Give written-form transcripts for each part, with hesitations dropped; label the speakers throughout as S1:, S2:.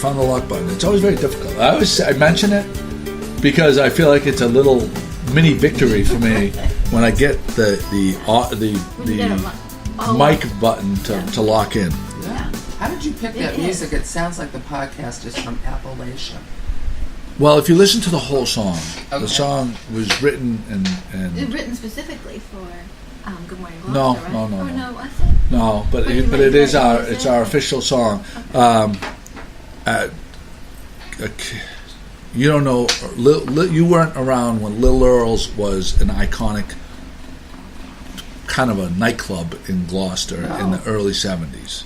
S1: found the lock button. It's always very difficult. I mention it because I feel like it's a little mini victory for me when I get the mic button to lock in.
S2: Yeah. How did you pick that music? It sounds like the podcast is from Appalachia.
S1: Well, if you listen to the whole song, the song was written and
S3: written specifically for Good Morning Gloucester,
S1: no,
S3: right?
S1: No, but it is our official song. You don't know, you weren't around when Lil Earl's was an iconic kind of a nightclub in Gloucester in the early 70s.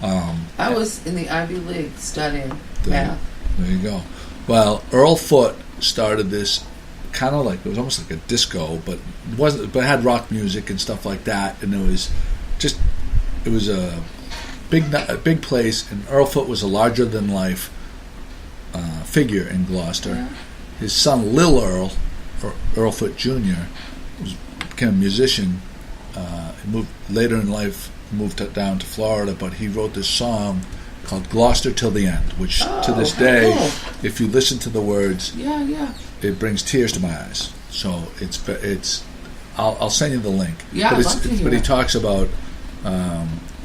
S2: I was in the Ivy League studying math.
S1: There you go. Well, Earl Foote started this kind of like, it was almost like a disco, but it wasn't. But it had rock music and stuff like that, and it was a big place. And Earl Foote was a larger than life figure in Gloucester. Yeah. His son Lil Earl, or Earl Foote Jr., became a musician. He moved later in life, moved down to Florida, but he wrote this song called Gloucester Till the End, which to this day, if you listen to the words, it brings tears to my eyes. So it's I'll send you the link.
S2: Yeah,
S1: but he talks about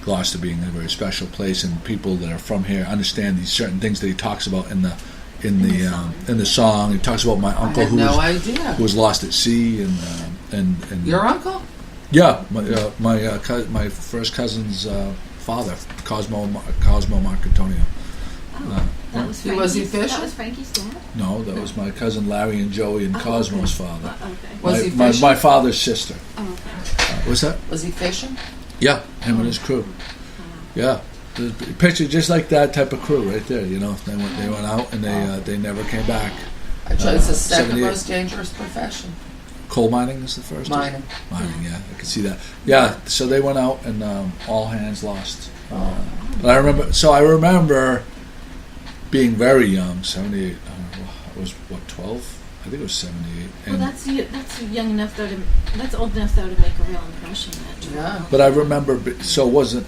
S1: Gloucester being a very special place, and people that are from here understand these certain things that he talks about in the song. He talks about my uncle who was lost at sea, and
S2: your uncle.
S1: Yeah, my first cousin's father, Cosmo Marcantonio.
S2: Was he fishing?
S3: That was Frankie's dad?
S1: No, that was my cousin Larry and Joey and Cosmo's father.
S2: Was he fishing?
S1: My father's sister.
S3: Oh, okay.
S1: What's that?
S2: Was he fishing?
S1: Yeah, him and his crew. Yeah, the picture just like that type of crew right there. You know, they went out and they never came back.
S2: It's the second most dangerous profession.
S1: Coal mining is the first?
S2: Mining,
S1: yeah, I can see that. Yeah, so they went out and all hands lost. But I remember being very young, 78, I was, 12? I think it was 78.
S3: Well, that's young enough, though, that's old enough, though, to make a real impression.
S1: But I remember, so it wasn't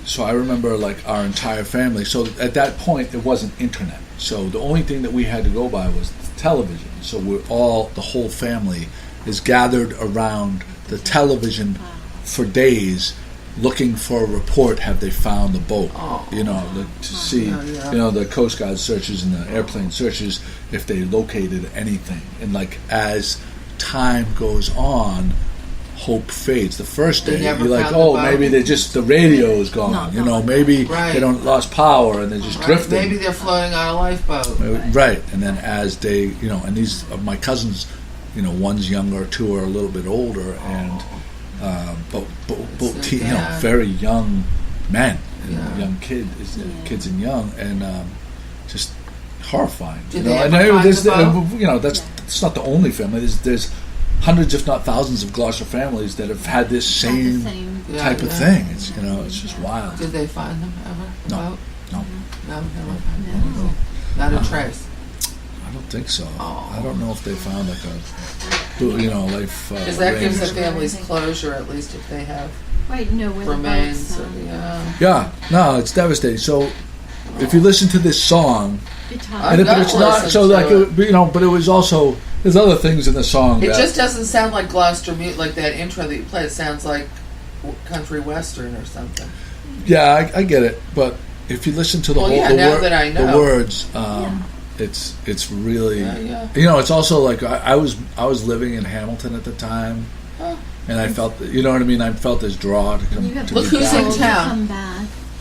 S1: so I remember, like, our entire family. So at that point, it wasn't internet. So the only thing that we had to go by was television. So the whole family is gathered around the television for days, looking for a report. Have they found the boat? To see, the Coast Guard searches and the airplane searches if they located anything. And like as time goes on, hope fades. The first day you're like, maybe the radio is gone. Maybe they don't lost power and they're just drifting.
S2: Maybe they're floating on a lifeboat.
S1: Right. And then as they, and these my cousins, one's younger, two are a little bit older, and very young men, and young kids and young, and just horrifying. That's not the only family. There's hundreds, if not thousands, of Gloucester families that have had this same type of thing. It's it's just wild.
S2: Did they find them ever?
S1: No,
S2: never found them. Not a trace.
S1: I don't think so. I don't know if they found like a life.
S2: Because that gives the families closure, at least if they have remains.
S1: No, it's devastating. So if you listen to this song, but it's not so like but it was also there's other things in the song.
S2: It just doesn't sound like Gloucester music, like that intro that you play. It sounds like country western or something.
S1: Yeah, I get it, but if you listen to the the words. It's really it's also like I was living in Hamilton at the time, and I felt I felt this draw to come.
S2: Look who's in town.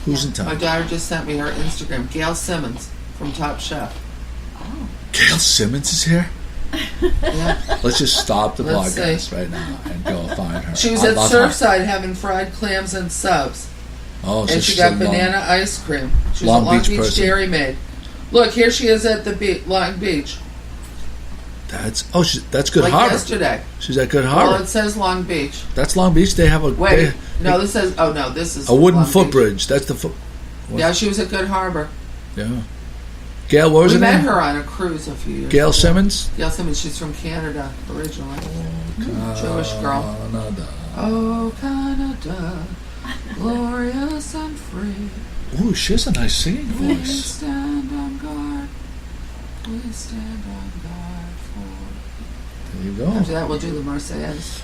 S1: Who's in town?
S2: My daughter just sent me her Instagram. Gail Simmons from Top Chef.
S1: Gail Simmons is here.
S2: Yeah.
S1: Let's just stop the podcast right now and go find her.
S2: She was at Surfside having fried clams and subs.
S1: Oh, so
S2: and she got banana ice cream. She was
S1: Long
S2: a Long
S1: Beach
S2: Beach Dairy Maid. Look, here she is at the Long Beach.
S1: That's Good
S2: like
S1: Harbor.
S2: Yesterday.
S1: She's at Good Harbor.
S2: Well, it says Long Beach.
S1: That's Long Beach. They have a
S2: this says. Oh no, this is
S1: a wooden
S2: Long
S1: footbridge. That's the foot.
S2: Yeah, she was at Good Harbor.
S1: Yeah. Gail, what was her name?
S2: We met her on a cruise a few years
S1: Gail
S2: ago.
S1: Simmons?
S2: Gail Simmons. She's from Canada originally. Jewish girl.
S1: Canada.
S2: Oh, Canada, glorious and free.
S1: Ooh, she has a nice singing voice.
S2: We stand on God for.
S1: There you go.
S2: After that, we'll do the Marseillaise.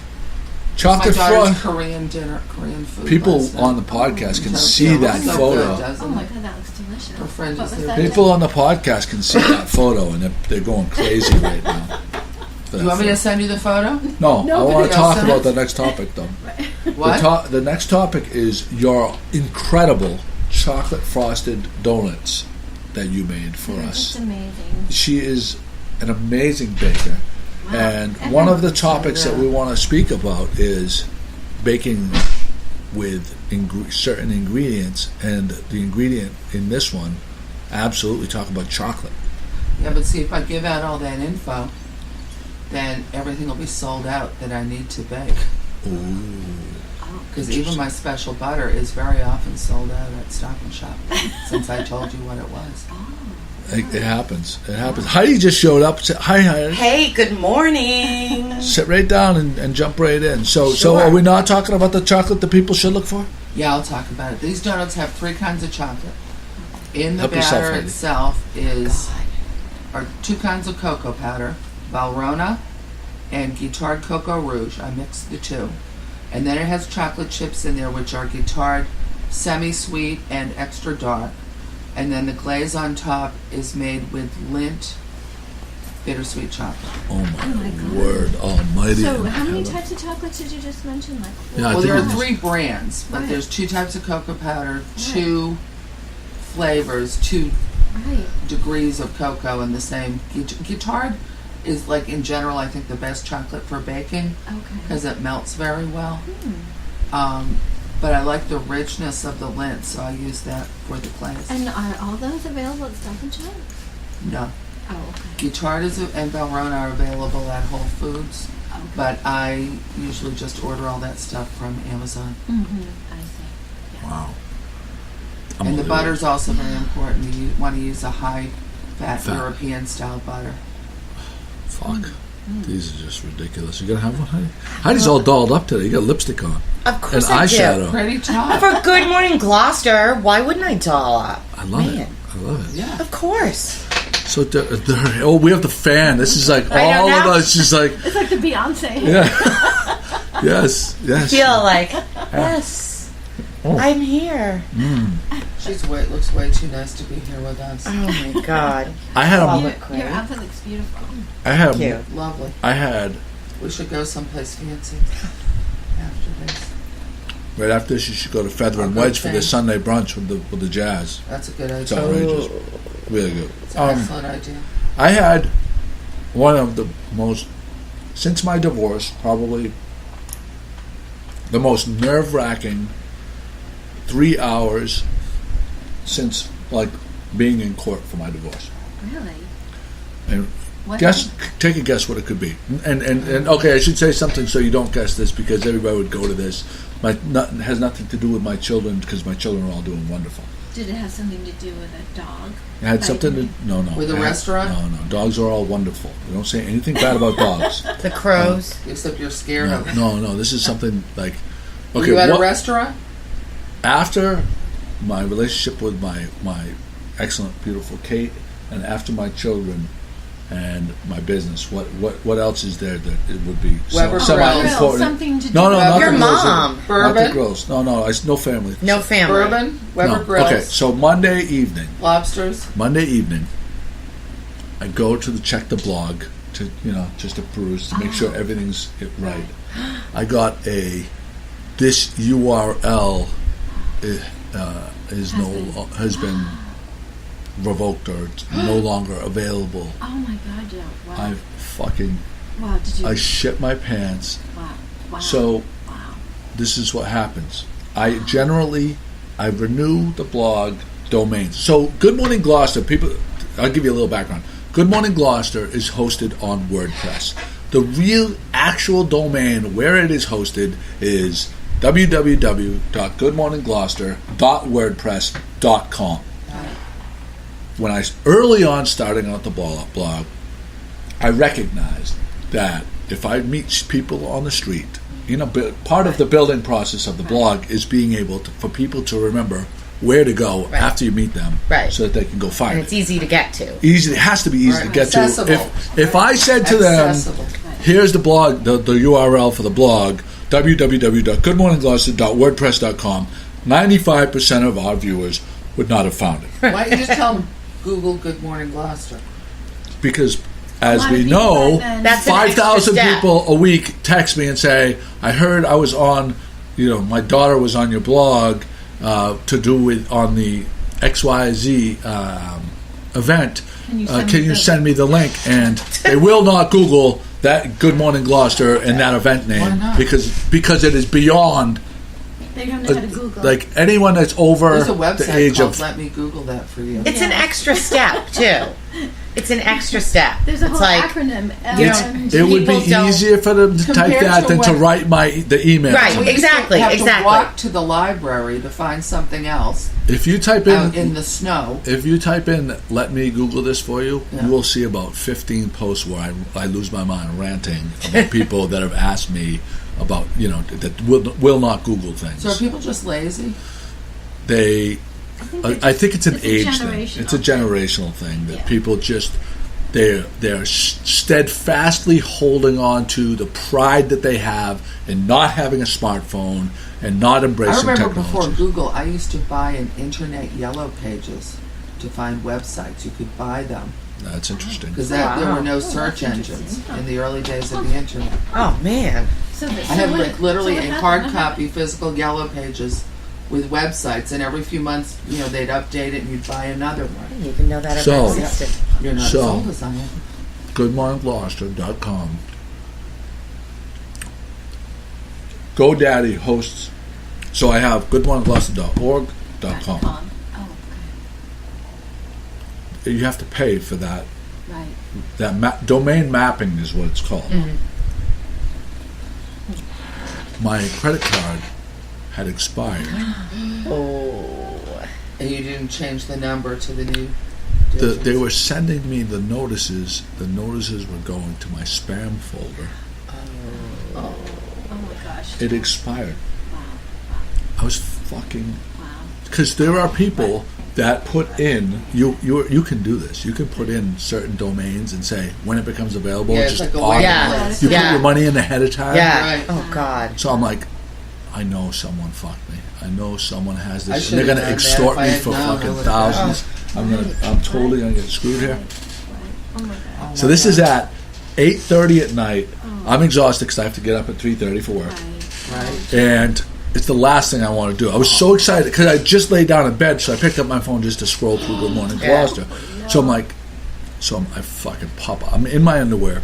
S1: Chocolate
S2: My daughter's
S1: frost.
S2: Korean dinner, Korean food.
S1: People
S2: last night.
S1: on the podcast can
S2: Just
S1: see that
S2: so
S1: photo.
S2: Good, doesn't
S3: Oh my
S2: it?
S3: god, that looks delicious.
S2: Her friend
S3: What
S2: just
S3: was
S2: did
S3: that?
S2: it.
S1: People on the podcast can see that photo, and they're going crazy right now.
S2: Do you want me to send you the photo?
S1: No, I
S3: Nobody
S1: want to
S2: else
S1: talk
S2: sent
S1: about
S2: it.
S1: the next topic, though.
S2: What?
S1: The next topic is your incredible chocolate frosted donuts that you made for
S3: It's
S1: us.
S3: amazing.
S1: She is an amazing baker.
S3: Wow.
S1: And one of the
S2: Yeah.
S1: topics that we want to speak about is baking with certain ingredients. And the ingredient in this one, absolutely talk about chocolate.
S2: Yeah, but see, if I give out all that info, then everything will be sold out that I need to bake.
S1: Ooh.
S2: Because even my special butter is very often sold out at Stop and Shop, since I told you what it was.
S1: It happens. It happens. Heidi just showed up. Hi, Heidi.
S4: Hey, good morning.
S1: Sit right down and jump right in. So
S4: Sure.
S1: are we not talking about the chocolate that people should look for?
S2: Yeah, I'll talk about it. These donuts have 3 kinds of chocolate. In the
S1: Help yourself,
S2: batter
S1: Heidi.
S2: itself are 2 kinds of cocoa powder, Valrhona and Guittard Cocoa Rouge. I mixed the 2. And then it has chocolate chips in there, which are Guittard semi-sweet and extra dark. And then the glaze on top is made with Lindt bittersweet chocolate.
S1: Oh my,
S3: my God.
S1: word almighty.
S3: So,
S1: in
S3: how many
S1: heaven.
S3: types of chocolates did you just mention? Like,
S1: Yeah, I
S2: Well,
S1: think
S2: there
S1: it
S2: are
S1: was-
S2: 3 brands, but
S3: Right.
S2: there's 2 types of cocoa powder, 2 flavors, 2
S3: right.
S2: degrees of cocoa in the same. Guittard is, like, in general, I think the best chocolate for baking
S3: Okay.
S2: because it melts very well.
S3: Hmm.
S2: But I like the richness of the Lindt, so I use that for the glaze.
S3: And are all those available at Stop and Shop?
S2: No.
S3: Oh, okay.
S2: Guittard and Valrhona are available at Whole Foods,
S3: Okay.
S2: but I usually just order all that stuff from Amazon.
S3: Mm-hmm. I see. Yeah.
S1: Wow.
S2: And the
S1: Unbelievable.
S2: butter's also very important. You want to use a high-fat
S1: Fat.
S2: European-style butter.
S1: Fuck. These are just ridiculous. You gonna have one, Heidi? Heidi's all dolled up today. You got lipstick on.
S4: Of
S1: And
S4: course I do.
S1: eyeshadow.
S2: Pretty top.
S4: For Good Morning Gloucester, why wouldn't I doll up?
S1: I love it.
S4: Man.
S1: I love it.
S2: Yeah.
S4: Of course.
S1: So, oh, we have the fan. This is like
S4: I know
S1: all of
S4: now.
S1: us. Just like,
S3: It's like the Beyonce.
S1: yeah. Yes. Yes.
S4: Feel like, yes,
S1: Oh.
S4: I'm here.
S2: Looks way too nice to be here with us.
S4: Oh my God.
S1: I had
S4: Love
S1: a.
S4: it, Queen.
S3: Your outfit looks beautiful.
S1: I had.
S4: Thank you.
S2: Lovely.
S1: I had.
S2: We should go someplace fancy after this.
S1: Right after this, you should go to Feather and
S2: Oh,
S1: Wedge for
S2: okay.
S1: the Sunday brunch with the jazz.
S2: That's a good
S1: It's
S2: idea.
S1: outrageous. Really good.
S2: It's an excellent idea.
S1: I had one of the most, since my divorce, probably the most nerve-wracking 3 hours since, like, being in court for my divorce.
S3: Really?
S1: And
S3: What
S1: take a guess what it could be. And okay, I should say something so you don't guess this because everybody would go to this. It has nothing to do with my children because my children are all doing wonderful.
S3: Did it have something to do with a dog?
S1: It had
S3: Like,
S1: something to no.
S2: With a
S1: It had-
S2: restaurant?
S1: No. Dogs are all wonderful. We don't say anything bad about dogs.
S4: The crows.
S2: Except you're scared of it.
S1: No. This is something like
S2: Were you at a restaurant?
S1: after my relationship with my excellent, beautiful Kate, and after my children and my business, what else is there that it would be
S2: Weber
S1: semi-important?
S3: Grill, something to do
S1: No,
S3: with
S1: not
S4: Your
S1: the grills.
S4: mom.
S1: Not the
S2: Bourbon?
S1: grills. No, no family.
S4: No family.
S2: Bourbon? Weber
S1: No.
S2: Grills?
S1: Okay, so Monday evening,
S2: Lobsters?
S1: I go to check the blog to just to peruse to make sure everything's right. I got this URL has been revoked or it's no longer available.
S3: Oh my God! Yeah. Wow.
S1: I fucking
S3: Wow. Did you?
S1: I shit my pants.
S3: Wow. Wow.
S1: So
S3: Wow.
S1: this is what happens. I renew the blog domains. So Good Morning Gloucester, I'll give you a little background. Good Morning Gloucester is hosted on WordPress. The real actual domain where it is hosted is www.goodmorninggloucester.wordpress.com. When I early on starting out the blog, I recognized that if I meet people on the street, part of the building process of the blog is being able for people to remember where to go
S4: Right.
S1: after you meet them,
S4: Right.
S1: so that they can go find
S4: And
S1: it.
S4: it's easy to get to.
S1: Easy. It has to be easy
S2: Right.
S1: to get
S2: Accessible.
S1: to. If I said to them,
S2: Accessible.
S1: here's the blog, the URL for the blog, www.goodmorninggloucester.wordpress.com, 95% of our viewers would not have found it.
S2: Why don't you just tell them Google Good Morning Gloucester?
S1: Because,
S3: A
S1: as
S3: lot
S1: we
S3: of people
S1: know,
S3: back then-
S4: That's an extra
S1: 5,000
S4: step.
S1: people a week text me and say, I heard I was on, my daughter was on your blog to do with on the XYZ event. Can you send me the link? And they will not Google that Good Morning Gloucester and that event
S2: Why
S1: name
S2: not?
S1: because it is beyond,
S3: They don't know how to Google.
S1: like, anyone that's over
S2: There's a
S1: the
S2: website
S1: age
S2: called
S1: of.
S2: Let Me Google That for you.
S4: It's an extra step, too. It's an extra step.
S3: There's a
S4: it's
S3: whole
S4: like,
S3: acronym.
S1: It would be
S4: People don't-
S1: easier for them to type
S2: Compared
S1: that
S2: to
S1: than to
S2: when-
S1: write the email.
S4: Right,
S1: to me.
S2: We used to
S4: exactly,
S2: have
S4: exactly.
S2: to walk to the library to find something else
S1: If you type
S2: out in
S1: in,
S2: the snow.
S1: if you type in, let me Google this for you,
S2: Yeah.
S1: you will see about 15 posts where I lose my mind ranting about people that have asked me about, that will not Google things.
S2: So are people just lazy?
S1: They, I think it's an
S3: It's a
S1: age thing.
S3: generational
S1: It's a
S3: thing.
S1: generational thing that
S3: Yeah.
S1: people just they're steadfastly holding on to the pride that they have in not having a smartphone and not
S2: I
S1: embracing
S2: remember before
S1: technology.
S2: Google, I used to buy an internet yellow pages to find websites. You could buy them
S1: That's interesting.
S2: because there were no
S3: Oh,
S2: search
S3: that's
S2: engines
S3: interesting.
S2: in the early days of the internet.
S4: oh, man.
S3: So
S2: I have literally a
S3: what
S2: hard
S3: happened?
S2: copy physical yellow pages with websites, and every few months, they'd update it and you'd buy another
S4: I
S2: one.
S4: didn't even know that ever
S1: So-
S4: existed.
S2: You're not
S1: So-
S2: as old as I am.
S1: GoodMorningGloucester.com. GoDaddy hosts. So I have goodmorninggloucester.org.com.
S3: Oh, okay.
S1: You have to pay for that.
S3: Right.
S1: That domain mapping is what it's called. My credit card had expired.
S4: Oh.
S2: And you didn't change the number to the new.
S1: They
S2: digits.
S1: were sending me the notices. The notices were going to my spam folder.
S3: Oh my gosh.
S1: It expired.
S3: Wow.
S1: I was fucking.
S3: Wow.
S1: Because there are people that put in. You can do this. You can put in certain domains and say when it becomes available.
S2: Yeah,
S1: It's
S2: it's
S1: just
S2: like a
S1: automatic.
S4: waiting
S3: list.
S1: You put
S4: Yeah.
S1: your money in ahead of time.
S4: Yeah.
S2: Right.
S4: Oh, God.
S1: So I'm like, I know someone fucked me. I know someone has
S2: I
S1: this, and they're
S2: should've
S1: gonna
S2: done that.
S1: extort
S2: If I
S1: me
S2: had
S1: for
S2: known, I
S1: fucking
S2: would've
S1: thousands. I'm totally gonna get screwed here.
S3: Oh my god.
S2: Oh
S1: So
S2: my
S1: this is
S2: God.
S1: at 8:30 at night. I'm exhausted because I have to get up at 3:30 for work,
S2: Right.
S1: and it's the last thing I want to do. I was so excited because I just laid down in bed, so I picked up my phone just to scroll through Good Morning
S4: Yeah.
S1: Gloucester. So I'm like, I fucking pop up. I'm in my underwear.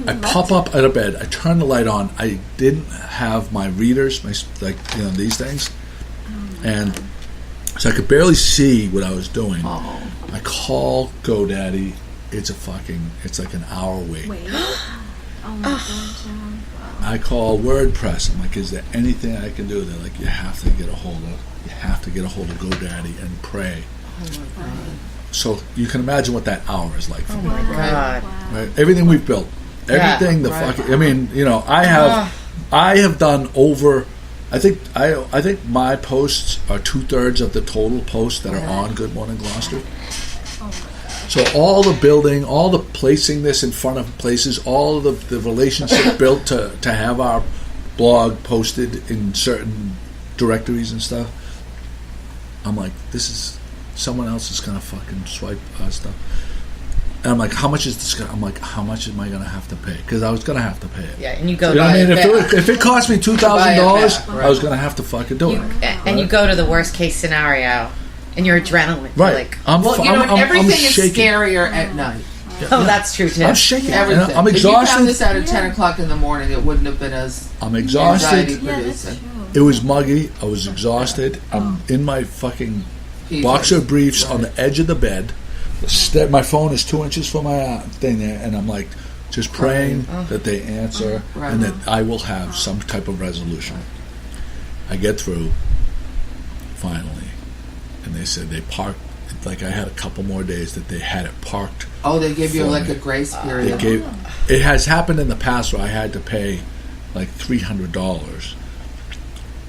S1: I pop up out of bed. I turn the light on. I didn't have my readers, these things, and so I could barely see what I was doing.
S2: Oh.
S1: I call GoDaddy. It's like an hour wait.
S3: Wait. Oh my god, John. Wow.
S1: I call WordPress. I'm like, is there anything I can do? They're like, you have to get a hold of GoDaddy and pray.
S2: Oh my God.
S1: So you can imagine what that hour is like for me.
S4: Oh, my God.
S3: Wow.
S1: Right? Everything we've built, everything
S2: right.
S1: I mean, I have done over. I think my posts are 2/3 of the total posts that are on Good Morning Gloucester.
S3: Oh my god.
S1: So all the building, all the placing this in front of places, all of the relationship built to have our blog posted in certain directories and stuff. I'm like, this is someone else is gonna fucking swipe stuff. And I'm like, how much is this? I'm like, how much am I gonna have to pay? Because I was gonna have to pay it.
S4: Yeah, and you go
S1: You know what I
S4: to
S1: mean?
S2: back.
S1: If it cost me $2,000,
S2: Buy it back,
S1: I was gonna have to fucking do it.
S4: and you go to the worst case scenario, and your adrenaline.
S1: Right.
S4: Like,
S2: Well,
S1: I'm
S2: everything is
S1: shaking.
S2: scarier at night.
S4: oh, that's true too.
S1: I'm shaking.
S2: Everything.
S1: I'm
S2: If you found
S1: exhausted.
S2: this out at 10 o'clock in the morning, it wouldn't have been as
S1: I'm
S2: anxiety
S1: exhausted.
S3: Yeah, that's
S2: producing.
S1: It was muggy. I was exhausted. I'm in my fucking boxer briefs on the edge of the bed. My phone is 2 inches from my thing there, and I'm like just praying that they answer
S2: Right.
S1: and that I will have some type of resolution. I get through finally, and they said they parked. Like I had a couple more days that they had it parked.
S2: Oh, they give you
S1: For
S2: like
S1: me.
S2: a grace
S1: They
S2: period.
S1: gave. It has happened in the past where I had to pay like $300.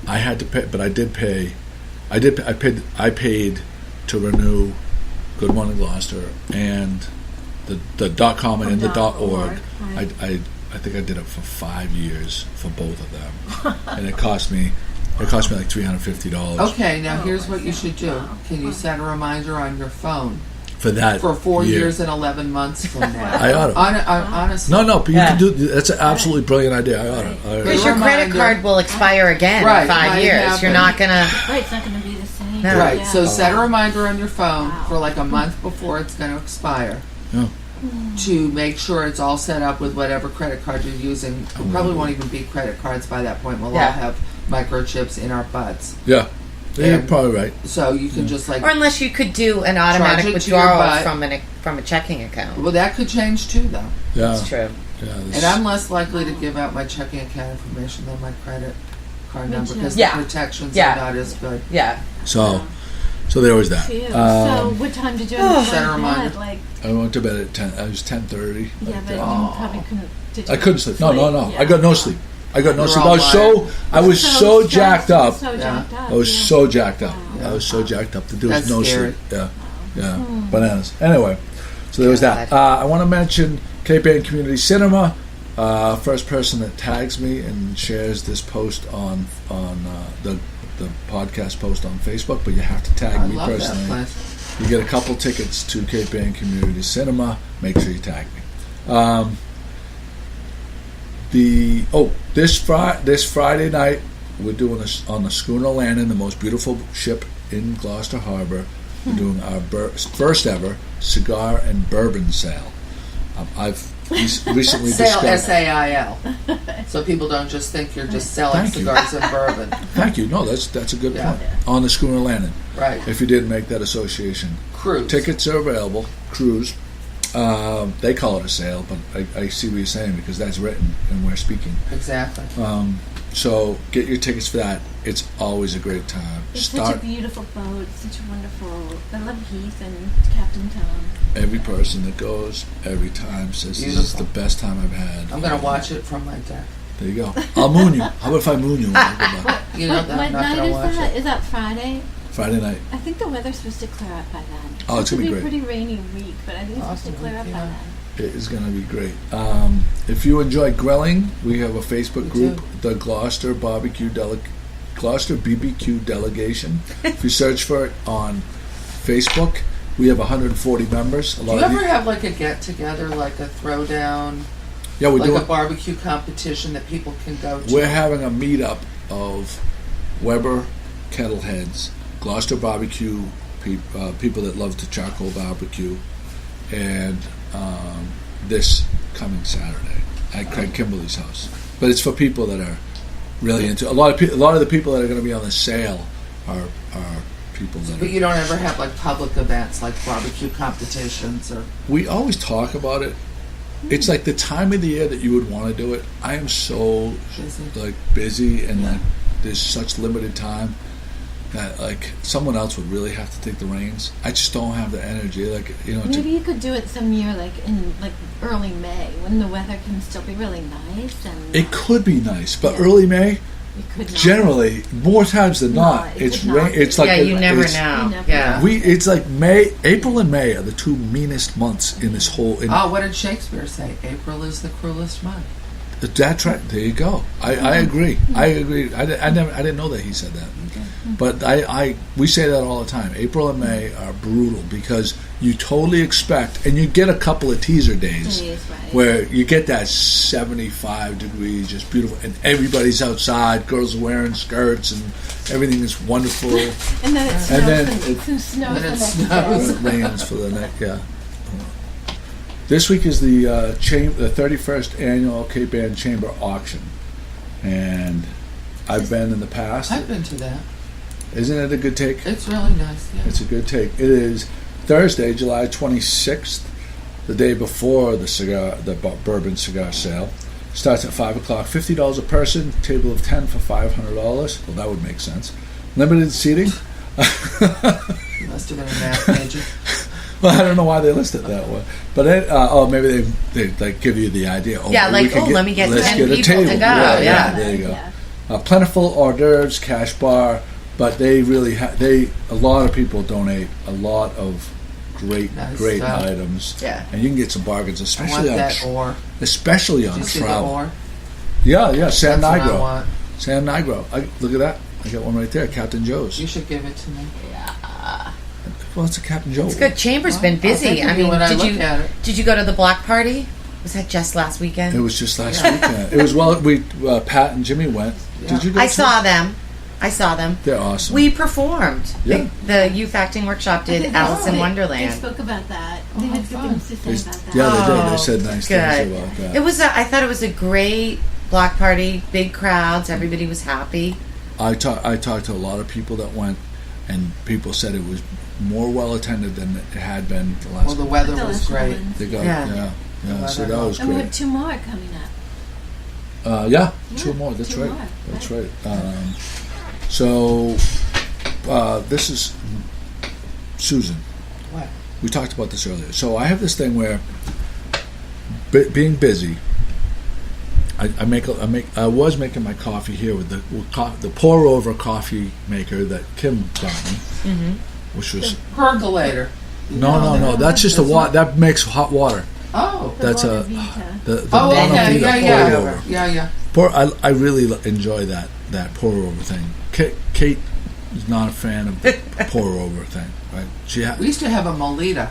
S1: I had to pay, but I did pay. I paid to renew Good Morning Gloucester and the .com and the .org.
S3: Right.
S1: I think I did it for 5 years for both of them, and it cost me like $350.
S2: Okay, now here's what you should do. Can you set a reminder on your phone
S1: for that
S2: for 4
S1: year.
S2: years and 11 months from now?
S1: I ought to.
S2: Honestly.
S1: No, but you can do. That's an absolutely brilliant idea. I ought to.
S4: Because your credit
S2: Reminder.
S4: card will expire again
S2: Right,
S4: in 5
S2: might
S4: years.
S2: happen.
S4: You're not gonna.
S3: Right, it's not going to be the same.
S4: No.
S2: Right,
S3: Yeah.
S2: so set a reminder on your phone
S3: Wow.
S2: for like a month before it's going to expire
S1: Yeah.
S2: to make sure it's all set up with whatever credit card you're using. It probably won't even be credit cards by that point. We'll
S4: Yeah.
S2: all have microchips in our butts.
S1: Yeah, you're
S2: And-
S1: probably right.
S2: So you can just like,
S4: Or unless you could do an
S2: Charge
S4: automatic
S2: it to your
S4: withdrawal
S2: butt.
S4: from a checking account.
S2: well, that could change too, though.
S1: Yeah,
S4: That's true.
S1: yeah.
S2: And I'm less likely to give out my checking account information than my credit card
S3: Me
S2: number
S3: too.
S2: because
S4: Yeah.
S2: the protections
S4: Yeah.
S2: are not as good.
S4: Yeah.
S1: So there was that.
S3: Phew. So
S1: Um,
S3: what time did you have to
S2: Set a
S3: go to
S2: reminder.
S3: bed? Like,
S1: I went to bed at 10. I was 10:30.
S3: yeah, but you
S2: Oh.
S3: probably couldn't. Did
S1: I
S3: you
S1: couldn't sleep. No.
S3: Yeah.
S1: I got no sleep. I got no
S2: You're
S1: sleep.
S2: all
S1: I was so jacked up.
S3: So jacked up.
S1: I was
S3: yeah.
S1: so jacked up.
S2: Yeah.
S1: I was so jacked up that there was
S2: That's
S1: no
S2: scary.
S1: sleep. Yeah, bananas. Anyway, so there was that. I want to mention Cape Ann Community Cinema. First person that tags me and shares this post on the podcast post on Facebook, but you have to tag
S2: I
S1: me
S2: love that
S1: personally.
S2: place.
S1: You get a couple tickets to Cape Ann Community Cinema. Make sure you tag me. This Friday night we're doing on the schooner Landon, the most beautiful ship in Gloucester Harbor. We're doing our first ever cigar and bourbon sale. I've recently
S2: Sale,
S1: discovered.
S2: S-A-I-L. So people don't just think you're just selling
S1: Thank you.
S2: cigars and bourbon.
S1: Thank you. No, that's a good
S2: Yeah.
S1: point. On the schooner Landon,
S2: Right.
S1: if you didn't make that association.
S2: Cruise.
S1: Tickets are available. Cruise. They call it a sale, but I see what you're saying because that's written and we're speaking.
S2: Exactly.
S1: So get your tickets for that. It's always a great time.
S3: It's such a beautiful boat. Such a wonderful. I love Heath and Captain Tom.
S1: Every person that goes every time says this is
S2: Beautiful.
S1: the best time I've had.
S2: I'm going to watch it from my deck.
S1: There you go. I'll moon you. How about if I moon you when I go back?
S2: You know
S3: What
S2: that I'm not
S3: night
S2: going to
S3: is
S2: watch
S3: that?
S2: it.
S3: Is that Friday?
S1: Friday night.
S3: I think the weather's supposed to clear up by then.
S1: Oh, it's gonna be
S3: a
S1: great.
S3: pretty rainy week, but I think it's supposed to
S2: Awesome
S3: clear up
S2: week,
S3: by
S2: yeah.
S3: then.
S1: It is going to be great. If you enjoy grilling, we have a Facebook
S2: We
S1: group,
S2: do.
S1: the Gloucester Gloucester BBQ Delegation. If you search for it on Facebook, we have 140 members. A
S2: Do
S1: lot
S2: you
S1: of
S2: ever have like a get-together, like a throwdown,
S1: yeah, we
S2: like
S1: do
S2: a
S1: it.
S2: barbecue competition that people can go to?
S1: We're having a meetup of Weber kettleheads, Gloucester barbecue people that love to charcoal barbecue, and this coming Saturday at Craig Kimberly's house. But it's for people that are really into a lot of the people that are going to be on the sale are people that
S2: But
S1: are.
S2: you don't ever have like public events like barbecue competitions or...
S1: We always talk about it. It's like the time of the year that you would want to do it. I am so
S2: Busy.
S1: busy and like there's such limited time that like someone else would really have to take the reins. I just don't have the energy. Like
S3: Maybe you could do it some year, like in like early May, when the weather can still be really nice, and
S1: it could be nice, but
S3: Yeah.
S1: early May,
S3: you could not.
S1: generally more times than
S3: No,
S1: not,
S3: it
S1: it's
S3: could not
S1: rain.
S3: be.
S1: It's like
S4: Yeah, you never
S1: it's-
S4: know.
S3: You never
S4: Yeah.
S3: know.
S1: It's like April and May are the two meanest months in this whole.
S2: Oh, what did Shakespeare say? April is the cruelest month.
S1: That's right. There you go. I agree. I agree. I didn't know that he said that. But we say that all the time. April and May are brutal because you totally expect, and you get a couple of teaser days
S3: Right.
S1: where you get that 75 degrees, just beautiful, and everybody's outside. Girls are wearing skirts, and everything is wonderful.
S3: And then it snows.
S1: And then
S3: it snows
S2: Then it
S3: the next
S2: snows.
S3: day.
S1: It rains for the next, yeah. This week is the the 31st annual Cape Ann Chamber auction, and I've been in the past.
S2: I've been to that.
S1: Isn't it a good take?
S2: It's really nice, yeah.
S1: It's a good take. It is Thursday, July 26th, the day before the bourbon cigar sale. Starts at 5 o'clock. $50 a person. Table of 10 for $500. Well, that would make sense. Limited seating.
S2: You must have been a math major.
S1: Well, I don't know why they list it that way, but maybe they like give you the idea. Oh,
S4: Yeah,
S1: maybe
S4: like,
S1: we can
S4: let me get
S1: let's
S4: 10
S1: get a
S4: people
S1: table.
S4: to go,
S1: Yeah,
S4: yeah.
S1: there you go.
S3: Yeah.
S1: Plentiful hors d'oeuvres, cash bar, but they really a lot of people donate a lot of great
S2: stuff.
S1: items.
S4: Yeah.
S1: And you can get some bargains,
S2: I
S1: especially
S2: want
S1: on
S2: that ore.
S1: especially
S2: Do
S1: on
S2: you see the
S1: travel.
S2: ore?
S1: Yeah, San
S2: That's what I
S1: Nigro.
S2: want.
S1: San Nigro. Look at that. I got one right there, Captain Joe's.
S2: You should give it to me.
S1: Well, it's a Captain Joe.
S4: It's good. Chamber's been
S2: I'll
S4: busy.
S2: think of
S4: I
S2: you
S4: mean,
S2: when I look at it.
S4: did you go to the block party? Was that just last weekend?
S1: It was just last weekend. It was Pat and Jimmy went.
S2: Yeah.
S1: Did you go?
S4: I saw them. They're
S1: awesome.
S4: We performed.
S1: Yeah.
S4: The youth acting workshop did Alice in
S3: They
S4: Wonderland.
S3: spoke about that.
S2: Oh,
S3: They had good
S2: fun.
S3: things to say about that.
S1: Yeah, they did. They
S4: Oh,
S1: said nice
S4: good.
S1: things about that.
S4: It was. I thought it was a great block party. Big crowds. Everybody was happy.
S1: I talked to a lot of people that went, and people said it was more well attended than it had been the last.
S2: Well, the weather
S3: The
S2: was
S3: last
S2: great.
S3: one.
S1: They got
S4: Yeah.
S1: so that was
S3: And we
S1: great.
S3: have 2 more coming up.
S1: Yeah,
S3: Yeah,
S1: 2 more. That's
S3: 2
S1: right.
S3: more,
S1: That's
S3: right.
S1: right. So this is Susan.
S2: What?
S1: We talked about this earlier. So I have this thing where being busy, I was making my coffee here with the pour over coffee maker that Kim got me, which was
S2: Percolator.
S1: no. That's just a water that makes hot water.
S2: Oh.
S3: The
S1: That's
S3: Water
S1: a
S3: Vita.
S1: the
S2: Oh,
S1: Mono
S2: okay.
S1: Vita
S2: Yeah,
S1: pour over.
S2: yeah.
S1: I really enjoy that pour over thing. Kate is not a fan of the pour over thing, right?
S2: We used to have a Melita.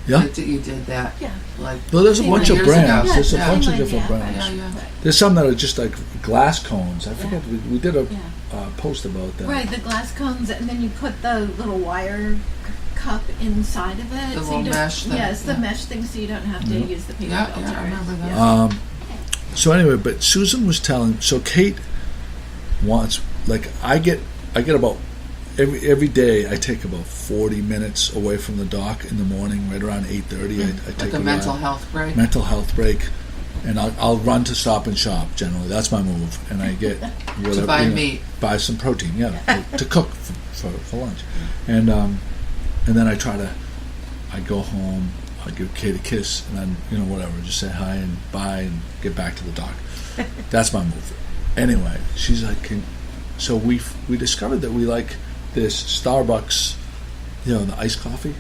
S1: Yeah.
S2: That you did that.
S3: Yeah.
S2: Like.
S1: Well, there's a
S3: Same
S1: bunch of
S2: years
S1: brands.
S2: ago.
S1: There's a
S3: Yeah,
S1: bunch
S3: same
S1: of different
S3: idea.
S1: brands.
S2: Yeah.
S1: There's some that are just like glass cones. I forget. We did a
S3: Yeah.
S1: post about that.
S3: Right, the glass cones, and then you put the little wire cup inside of it.
S2: The
S3: so
S2: little
S3: you don't,
S2: mesh thing,
S3: Yes, the
S2: yeah.
S3: mesh thing, so you don't have to use the paper
S2: Yeah,
S3: filter.
S2: I remember that.
S3: Yeah.
S1: So anyway, but Susan was telling. So Kate wants I get about every day I take about 40 minutes away from the dock in the morning, right around 8:30. I take
S2: Like a
S1: ride.
S2: mental health break.
S1: mental health break, and I'll run to Stop and Shop. Generally, that's my move, and I get whatever,
S2: buy meat.
S1: buy some protein, to cook for lunch, and then I go home, I give Kate a kiss, and then whatever, just say hi and bye, and get back to the dock. That's my move. Anyway, she's like, so we discovered that we like this Starbucks, the iced coffee.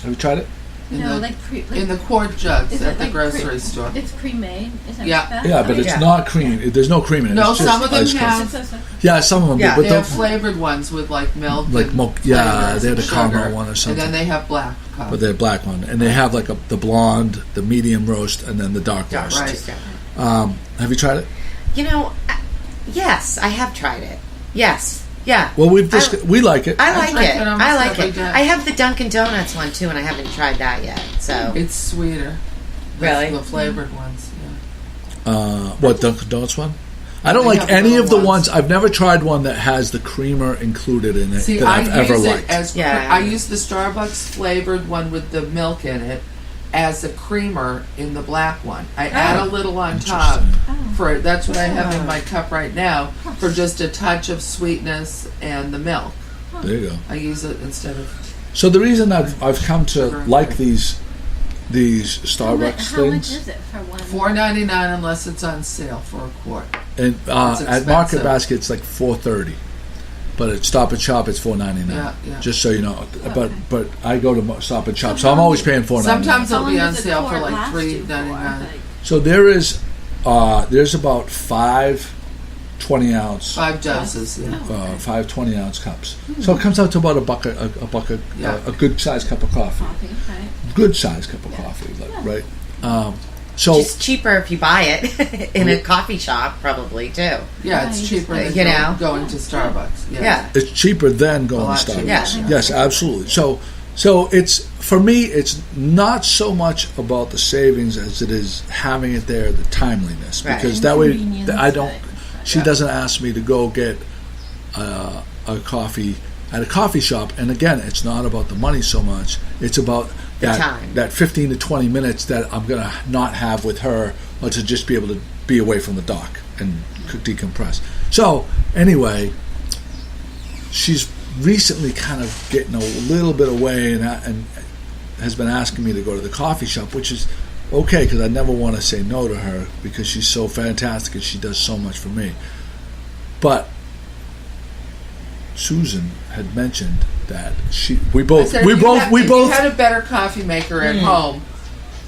S1: Have you tried it?
S2: In the quart jugs
S3: Is
S2: at
S3: it
S2: the
S3: like
S2: grocery store.
S3: It's pre-made. Is that
S2: Yeah.
S3: that?
S1: Yeah, but it's
S4: Yeah.
S1: not cream. There's no cream in it.
S2: No,
S1: it's just
S2: some of them
S1: iced coffee.
S2: have.
S1: Yeah, some of them
S4: Yeah.
S1: do.
S2: They
S1: But
S2: have flavored ones with like milk.
S1: like
S2: and
S1: milk, yeah,
S2: flavors
S1: they had
S2: and
S1: a caramel
S2: sugar.
S1: one or something.
S2: And then they have black coffee.
S1: but they're black one, and they have like the blonde, the medium roast, and then the dark roast.
S2: right.
S1: Have you tried it?
S4: Yes, I have tried it. Yes. Yeah.
S1: Well, we like it.
S4: I like
S2: drank
S4: it.
S2: it almost
S4: I like
S2: every
S4: it.
S2: day.
S4: I have the Dunkin' Donuts one too, and I haven't tried that yet. So
S2: It's sweeter.
S4: Really?
S2: The flavored ones. Yeah.
S1: What Dunkin' Donuts one? I don't
S2: They
S1: like
S2: have
S1: any
S2: little
S1: of the
S2: ones.
S1: ones. I've never tried one that has the creamer included in it
S2: See,
S1: that I've ever
S2: use it
S1: liked.
S2: as
S4: Yeah.
S2: I use the Starbucks flavored one with the milk in it as a creamer in the black one. I add a little on top for it. That's what I have in my cup right now for just a touch of sweetness and the milk.
S1: There you go.
S2: I use it instead of
S1: So the reason I've come to
S2: Sugar and
S1: like
S2: cream.
S1: these Starbucks
S3: How much
S1: things,
S3: is it for one?
S2: $4.99 unless it's on sale for a quart.
S1: and
S2: It's
S1: at Market
S2: expensive.
S1: Basket it's like $4.30, but at Stop and Shop it's $4.99.
S2: Yeah.
S1: Just so you know, but I go to Stop and Shop, so I'm always paying $4.99.
S2: Sometimes
S3: How
S2: it'll
S3: long
S2: be on
S3: does a
S2: sale for
S3: quart
S2: like
S3: last you for?
S2: $3.99.
S1: So there's about 5 20-ounce
S2: 5 doses. Yeah.
S1: 5 20-ounce cups. So it comes out to about a bucket,
S2: Yeah.
S1: a good sized cup of coffee.
S3: Coffee, right?
S1: Good sized cup of coffee, right? So
S4: it's cheaper if you buy it in a coffee shop, probably too.
S2: Yeah, it's
S3: Right.
S2: cheaper than
S4: You know?
S2: going to Starbucks. Yes.
S4: Yeah.
S1: it's cheaper than going
S2: A lot
S1: to Starbucks.
S2: cheaper,
S4: yeah.
S1: Yes, absolutely. So it's, for me, it's not so much about the savings as it is having it there, the timeliness,
S4: Right.
S1: because
S3: And
S1: that way
S3: convenience,
S1: I don't.
S3: right.
S1: She doesn't ask me to go get a coffee at a coffee shop, and again, it's not about the money so much. It's about
S4: time.
S1: that 15 to 20 minutes that I'm gonna not have with her, or to just be able to be away from the dock and decompress. So anyway, she's recently kind of getting a little bit away and has been asking me to go to the coffee shop, which is okay because I never want to say no to her because she's so fantastic and she does so much for me. But Susan had mentioned that we
S2: I
S1: both
S2: said, if you had a better coffee maker at home,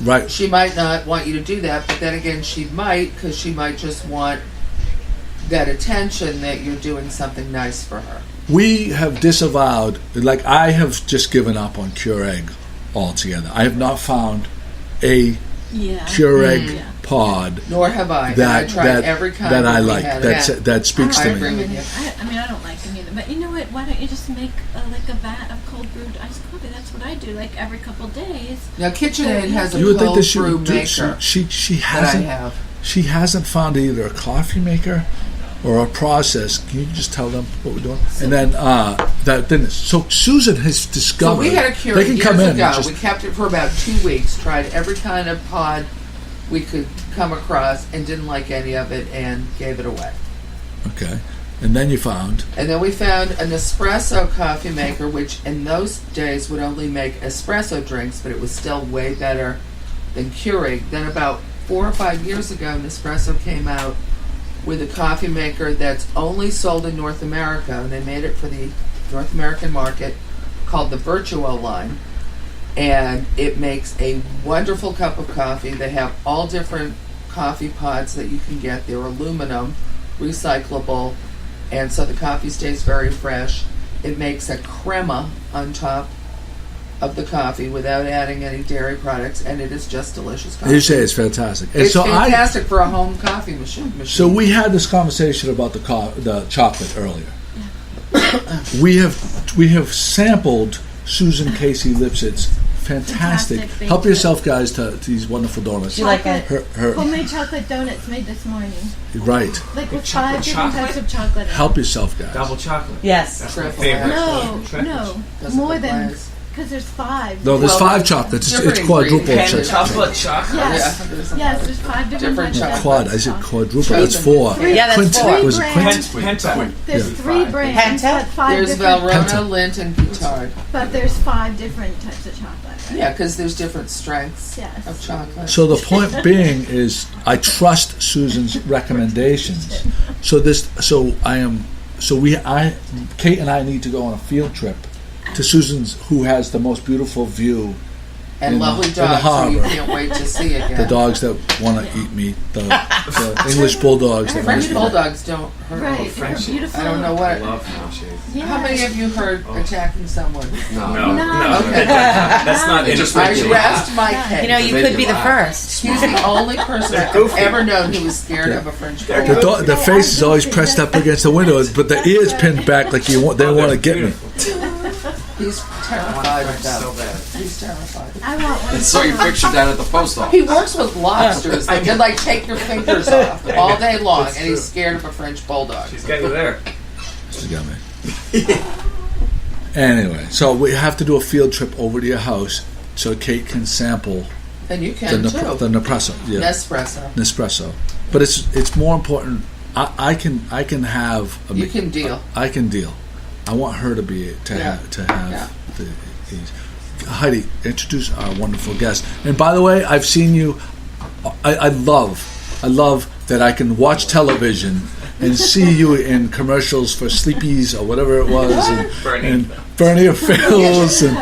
S1: right.
S2: she might not want you to do that, but then again, she might, because she might just want that attention that you're doing something nice for her.
S1: We have disavowed, like I have just given up on Keurig altogether. I have not found a Keurig pod.
S2: Nor have I.
S1: That
S2: I tried every kind
S1: that I
S2: we
S1: like.
S2: had.
S1: That speaks
S2: I
S1: to
S2: agree
S1: me.
S2: with you.
S3: I mean, I don't like them either. But you know what? Why don't you just make like a vat of cold brewed iced coffee? That's what I do. Like every couple days.
S2: Now, KitchenAid has a
S1: You would think
S2: cold
S1: that she
S2: brew
S1: would do.
S2: maker
S1: She
S2: that I
S1: hasn't.
S2: have.
S1: She hasn't found either a coffee maker or a process. Can you just tell them what we're doing? And then so Susan has discovered.
S2: So we had a Keurig
S1: they can
S2: years
S1: come in.
S2: ago.
S1: And
S2: We kept it for about 2 weeks. Tried every kind of pod we could come across, and didn't like any of it, and gave it away.
S1: okay, and then you found.
S2: And then we found an espresso coffee maker, which in those days would only make espresso drinks, but it was still way better than Keurig. Then about 4 or 5 years ago, Nespresso came out with a coffee maker that's only sold in North America, and they made it for the North American market, called the Virtuo line. And it makes a wonderful cup of coffee. They have all different coffee pods that you can get. They're aluminum, recyclable, and so the coffee stays very fresh. It makes a crema on top of the coffee without adding any dairy products, and it is just delicious coffee.
S1: You say it's fantastic. And
S2: It's
S1: so
S2: fantastic for a home coffee machine.
S1: So we had this conversation about the chocolate earlier. We have sampled Susan Casey Lipsett's fantastic.
S3: Fantastic
S1: Help
S3: bakery.
S1: yourself, guys, to these wonderful donuts.
S4: You like it?
S1: Her
S3: Homemade chocolate donuts made this morning.
S1: right.
S3: Like with
S5: chocolate
S3: 5 different types of chocolate. in it.
S1: Help yourself, guys.
S5: Double chocolate.
S4: Yes.
S5: That's my
S2: Triple.
S5: favorite.
S3: No,
S2: Doesn't
S3: more
S2: look
S3: than
S2: nice.
S3: because there's 5.
S1: No, there's
S2: Well,
S1: 5 chocolates.
S2: different
S1: It's quadruple.
S2: ingredients.
S5: Chocolate chocolate.
S3: Yes,
S2: Yeah, there's a
S3: yes,
S2: lot.
S3: there's 5 different
S2: Different
S3: types of
S1: Quad. I said
S3: chocolate.
S1: quadruple. That's 4.
S4: Yeah, that's
S1: Quint.
S4: 4.
S1: Was it
S3: brands.
S1: Quint?
S5: Penta.
S3: There's
S1: Yeah.
S3: 3 brands,
S4: Penta?
S3: but 5
S2: There's
S3: different.
S2: Valrhona,
S1: Penta.
S2: Lindt, and Guittard.
S3: But there's 5 different types of chocolate. Right?
S2: Yeah, because there's different strengths
S3: Yes.
S2: of chocolate.
S1: So the point being is, I trust Susan's recommendations. Kate and I need to go on a field trip to Susan's, who has the most beautiful view.
S2: And
S1: in
S2: lovely
S1: the
S2: dogs who you
S1: harbor.
S2: can't wait to see again.
S1: The dogs that want to eat me, the English bulldogs. That
S2: French
S1: wanna eat me.
S2: bulldogs don't hurt.
S3: Right, they're
S5: Frenchie.
S3: beautiful.
S2: I don't know
S5: I
S2: what.
S5: love Frenchie.
S3: Yes.
S2: How many of you heard attacking someone?
S5: No.
S3: No.
S2: Okay.
S5: That's not
S2: I
S5: interesting.
S2: rest my case.
S4: You know, you could be the first.
S2: He's the only person I've
S5: goofy.
S2: ever known who was scared of a French
S5: They're
S2: bulldog.
S1: The face is always pressed up against the window, but the ears pinned back like they want to get me.
S2: He's terrified of
S5: So
S2: them.
S5: bad.
S2: He's terrified.
S3: I want one.
S6: I saw your picture down at the post office.
S2: He works with lobsters. They can like take your fingers off all day long, and he's scared of a French bulldog.
S5: She's got you there.
S1: She got me. Anyway, so we have to do a field trip over to your house so Kate can sample
S2: And you can
S1: the
S2: too.
S1: Nespresso. Yeah.
S2: Nespresso.
S1: But it's more important. I can have.
S2: You can deal.
S1: I can deal. I want her to be to
S2: Yeah.
S1: have these. Heidi, introduce our wonderful guest. And by the way, I've seen you. I love that I can watch television and see you in commercials for Sleepy's or whatever it was, and Bernie of Phil's, and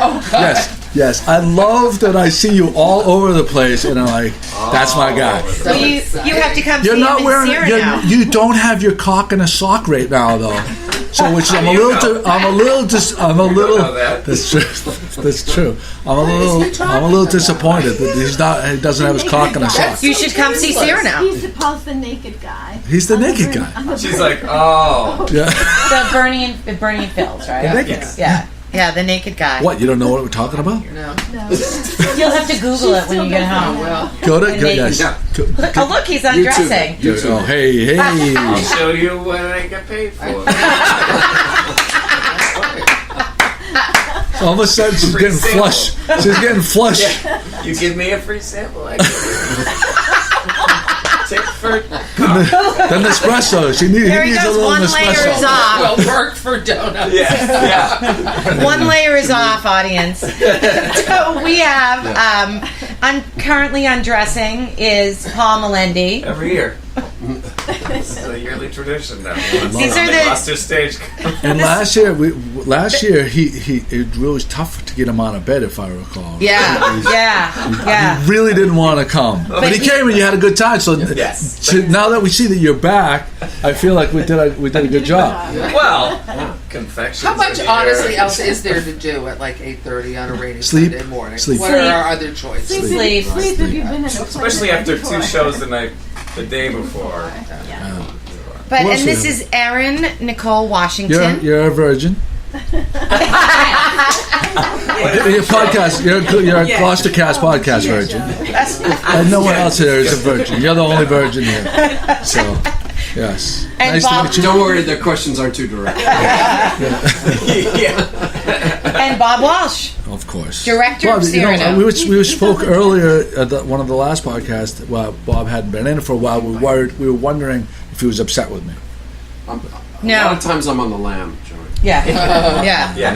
S1: yes. I love that I see you all over the place, and I'm like, that's my guy.
S4: Well, you have to come
S1: You're
S4: see
S1: not
S4: him in
S1: wearing.
S4: Sierra now.
S1: You don't have your cock in a sock right now, though. So, which I'm a little. That's true. That's true. I'm a little disappointed that he doesn't have his cock in a sock.
S4: You should come see Sierra now.
S3: He's supposed the naked guy.
S1: He's the naked guy.
S5: She's like, oh.
S1: Yeah.
S4: The Bernie and Phil's, right?
S1: The naked guy.
S4: Yeah, the naked guy.
S1: What? You don't know what we're talking about?
S2: No.
S3: No.
S4: You'll have to Google it when you get home.
S2: Well,
S1: Go
S4: naked.
S1: yes.
S6: Yeah.
S4: Oh, look, he's undressing.
S1: Oh, hey.
S5: I'll show you what I get paid for.
S1: All of a sudden, she's getting flush. She's getting flush.
S5: You give me a free sample, I give you. Take for
S1: The Nespresso. He
S4: There he
S1: needs a
S4: goes.
S1: little
S4: One layer is
S1: Nespresso.
S4: off.
S2: well, work for donuts.
S5: yeah.
S4: One layer is off, audience. So we have currently undressing is Paul Melendy.
S5: Every year. This is a yearly tradition now.
S4: These are the-
S5: Gloucester stage.
S1: And last year, it was tough to get him out of bed, if I recall.
S4: Yeah.
S1: He really didn't want to come, but he came and you had a good time. So
S5: Yes.
S1: now that we see that you're back, I feel like we did a good job.
S5: Well, confections.
S2: How much
S5: in
S2: honestly
S5: here.
S2: else is there to do at like 8:30 on a rainy
S1: Sleep.
S2: Sunday morning?
S1: Sleep.
S2: What are our other choices?
S4: Sleep.
S3: Sleep if you've been in a
S5: Especially
S3: play
S5: after
S3: before.
S5: 2 shows the day before.
S4: But
S1: Who else
S4: and this
S1: we
S4: is Erin Nicole Washington.
S1: You're a virgin. Your podcast, you're a GloucesterCast podcast virgin, and no one else here is a virgin. You're the only virgin here. So, yes.
S4: And
S1: Nice
S4: Bob-
S1: to meet you.
S6: Don't worry, their questions aren't too direct.
S4: And Bob Walsh,
S1: Of course.
S4: director of
S1: You know,
S4: Cyrano.
S1: we spoke earlier at one of the last podcasts. Well, Bob hadn't been in for a while. We were wondering if he was upset with me.
S6: A
S4: No.
S6: lot of times I'm on the lam, Joey.
S4: Yeah. Yeah.
S5: Yeah.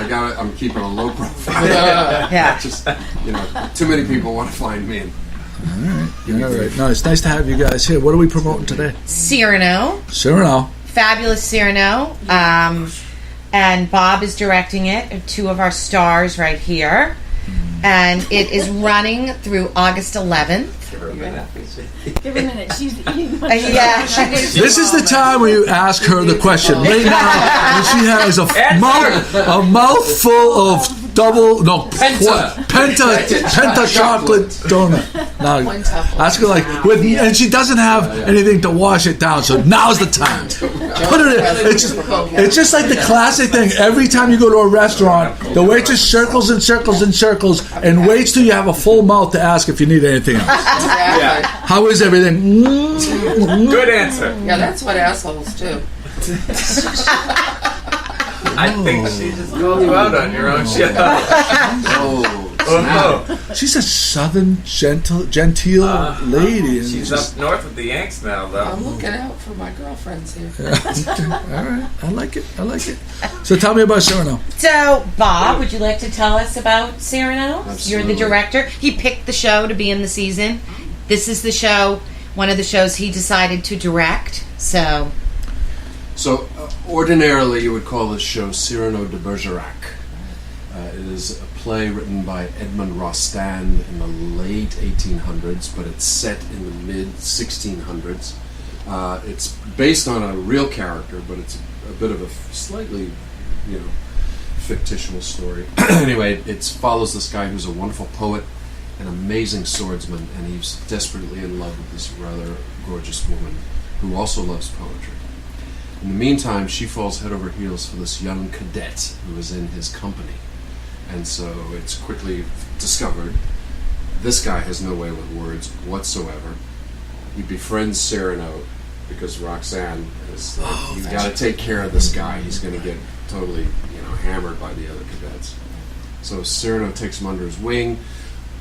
S6: I gotta. I'm keeping a low profile.
S4: Yeah.
S6: Just, too many people want to find me.
S1: All right. No, it's nice to have you guys here. What are we promoting today?
S4: Cyrano,
S1: Cyrano.
S4: fabulous Cyrano. And Bob is directing it. 2 of our stars right here. And it is running through August 11th.
S5: Give her a minute.
S3: Give her a minute. She's eating.
S4: Yeah, she is.
S1: This is the time where you ask her the question. Right now, when she has a mouthful of Penta chocolate donut. Now, ask her and she doesn't have anything to wash it down. So now's the time. Put it in. It's just like the classic thing. Every time you go to a restaurant, the waitress circles and circles and circles and waits till you have a full mouth to ask if you need anything else.
S5: Yeah.
S1: How is everything?
S5: Good answer.
S2: Yeah, that's what assholes do.
S5: I think she just called you out on your own show.
S6: Oh,
S1: She's a southern genteel lady. And
S5: She's
S1: just-
S5: up north with the Yanks now,
S2: I'm
S5: though.
S2: looking out for my girlfriends here.
S1: All right, I like it. So tell me about Cyrano.
S4: So, Bob, would you like to tell us about Cyrano?
S6: Absolutely.
S4: You're the director. He picked the show to be in the season. This is the show, one of the shows he decided to direct. So,
S6: ordinarily you would call this show Cyrano de Bergerac. It is a play written by Edmond Rostand in the late 1800s, but it's set in the mid 1600s. It's based on a real character, but it's a bit of a slightly, fictional story. Anyway, it follows this guy who's a wonderful poet, an amazing swordsman, and he's desperately in love with this rather gorgeous woman who also loves poetry. In the meantime, she falls head over heels for this young cadet who is in his company. And so it's quickly discovered this guy has no way with words whatsoever. He befriends Cyrano because Roxanne is like, you got to take care of this guy. He's going to get totally, hammered by the other cadets. So Cyrano takes him under his wing.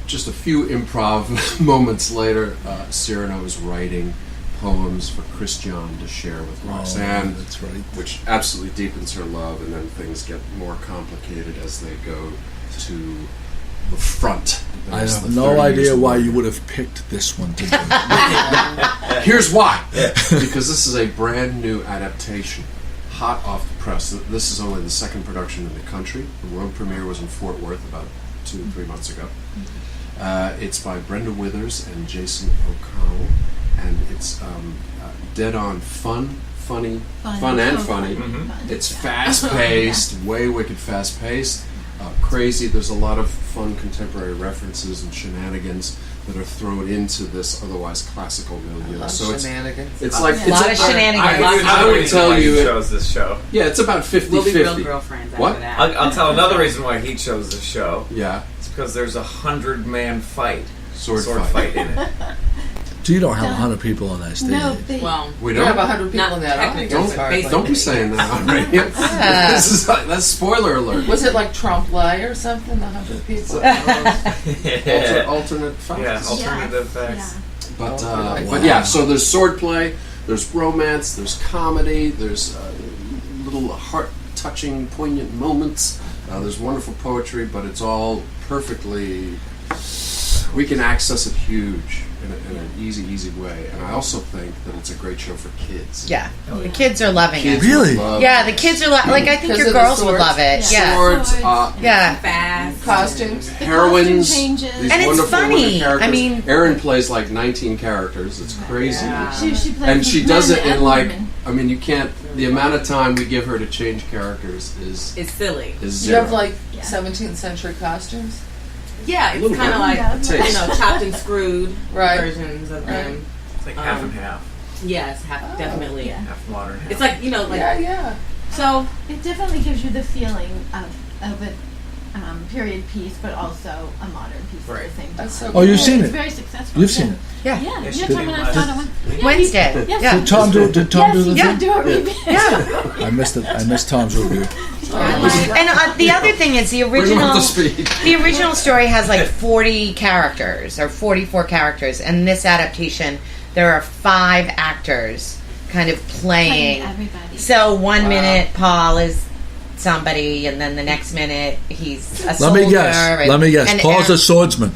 S6: Just a few improv moments later, Cyrano is writing poems for Christian to share with Roxanne,
S1: that's right.
S6: which absolutely deepens her love, and then things get more complicated as they go to the front.
S1: I
S6: As
S1: have
S6: the
S1: no
S6: 30 years
S1: idea why
S6: war.
S1: you would have picked this one to do.
S6: Here's why. Because this is a brand new adaptation, hot off the press. This is only the second production in the country. The world premiere was in Fort Worth about 2 or 3 months ago. It's by Brenda Withers and Jason O'Connell, and it's dead on fun and funny.
S5: Mm-hmm.
S6: It's fast-paced, way wicked fast-paced, crazy. There's a lot of fun contemporary references and shenanigans that are thrown into this otherwise classical milieu. So
S2: Shenanigans.
S6: it's like
S4: a lot of shenanigans.
S6: I would tell you,
S5: he chose this show.
S6: yeah, it's about 50-50.
S7: We'll be real girlfriends after
S6: What?
S7: that.
S5: I'll tell another reason why he chose this show.
S6: Yeah,
S5: It's because there's a 100-man fight,
S6: sword
S5: fight in it.
S1: So you don't have 100 people on that stage.
S3: No, they,
S7: Well,
S6: we
S2: We have
S6: don't.
S2: 100 people
S7: Not
S2: in that
S7: technically.
S2: audience.
S7: Don't-
S2: hardly.
S6: Don't be saying that on radio. This is that's spoiler alert.
S2: Was it like Trump Lay or something? The 100 people.
S6: Alternate facts.
S5: Yeah, alternative facts.
S6: But
S2: Wow.
S6: but yeah, so there's swordplay, there's romance, there's comedy, there's little heart-touching, poignant moments. There's wonderful poetry, but it's all perfectly we can access it huge in an easy way. And I also think that it's a great show for kids.
S4: Yeah, the kids are loving
S6: Kids
S4: it.
S1: Really?
S6: love
S4: Yeah,
S6: it.
S4: the kids are like I think
S2: Because
S4: your
S2: of the
S4: girls would
S2: swords.
S4: love it.
S3: Yeah.
S4: Yeah,
S6: Swords,
S4: yeah.
S5: Fast.
S2: Costumes.
S6: heroines,
S3: costume changes.
S6: these
S4: And it's
S6: wonderful
S4: funny.
S6: women characters.
S4: I mean-
S6: Erin plays like 19 characters. It's crazy.
S5: Yeah.
S3: She plays
S6: And
S3: with
S6: she does
S3: men
S6: it in
S3: and
S6: like,
S3: women.
S6: I mean, you can't, the amount of time we give her to change characters is
S5: It's silly.
S2: You
S6: zero.
S2: have like
S3: Yeah.
S2: 17th century costumes,
S5: Yeah, it's
S6: Little
S5: kind of
S6: bit.
S5: like,
S3: Yeah.
S5: you know, chopped and screwed
S2: Right.
S5: versions of them.
S7: It's like half and half.
S5: Yes, definitely.
S3: Yeah.
S7: Half modern, half.
S5: It's like, you know, like,
S2: yeah.
S5: so,
S3: It definitely gives you the feeling of a period piece, but also a modern piece
S7: Right.
S3: at the same time.
S2: That's so
S1: Oh, you've seen
S3: It's
S1: it.
S3: very successful.
S1: You've seen it.
S4: Yeah.
S3: Yeah,
S7: Yeah, she
S3: you're
S7: did
S3: talking
S7: it
S3: about
S7: last
S3: I one.
S7: week.
S4: Wednesday.
S3: Yes,
S4: Yeah.
S1: Did Tom do the
S3: yes,
S1: thing?
S3: do a review.
S4: Yeah.
S1: I missed it. I missed Tom's review.
S4: And the other thing is the
S6: Bring them up
S4: original.
S6: to speed.
S4: The original story has like 40 characters or 44 characters, and this adaptation there are 5 actors kind of playing.
S3: Everybody.
S4: So 1 minute Paul is somebody, and then the next minute he's a
S1: Let
S4: soldier.
S1: me guess. Let me guess.
S4: and
S1: Paul's a
S4: Aaron-
S1: swordsman.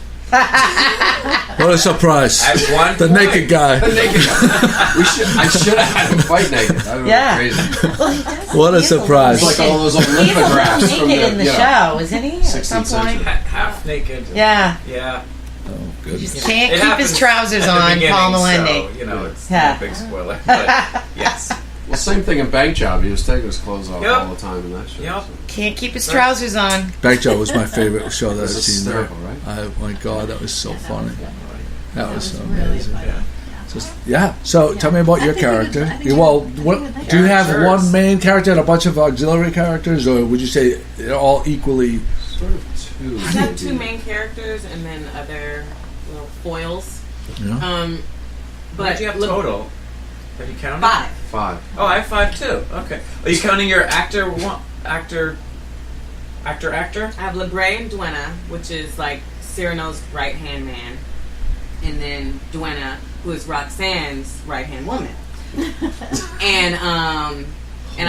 S1: What a surprise!
S7: At one
S1: The
S7: point.
S1: naked guy.
S6: I should have had him fight naked. That would
S4: Yeah.
S6: be crazy.
S4: Well, he does.
S1: What a
S4: He is
S1: surprise.
S6: It's like all those old
S4: He's a little
S6: lithographs from
S4: naked in the
S6: you know,
S4: show, isn't he? At
S6: 16th
S4: some point.
S6: century.
S7: Half naked.
S4: Yeah.
S7: Yeah.
S1: Oh, good.
S4: Just can't
S7: It
S4: keep
S7: happens
S4: his trousers
S7: at the
S4: on,
S7: beginning,
S4: Paul
S7: So,
S4: Melendy.
S7: you know, it's
S4: Yeah.
S7: not a big spoiler. But yes.
S6: Well, same thing in Bank Job. He was taking his clothes off
S7: Yep.
S6: all the time in that show.
S7: Yep.
S4: Can't keep his trousers on.
S1: Bank Job was my favorite show that I've
S6: It's
S1: seen there.
S6: hysterical, right?
S1: Oh my God, that was so funny. That was so
S3: really
S1: amazing.
S3: funny.
S1: Just, yeah. So tell me about
S3: I
S1: your
S3: think we would-
S1: character.
S3: I think
S1: You-
S3: we
S1: well,
S3: would- I
S1: what,
S3: think we would like
S1: do you have
S7: Characters.
S1: one main character and a bunch of auxiliary characters, or would you say they're all equally?
S6: Sort of two.
S5: I got 2
S6: maybe.
S5: main characters and then other little foils.
S1: You know?
S7: What
S5: But
S7: do you have
S5: look,
S7: total? Have you counted?
S5: 5.
S6: 5.
S7: Oh, I have 5 too. Okay. Are you counting your actor? Actor?
S5: I have LeBray and Duenna, which is like Cyrano's right hand man, and then Duenna, who is Roxanne's right hand woman. and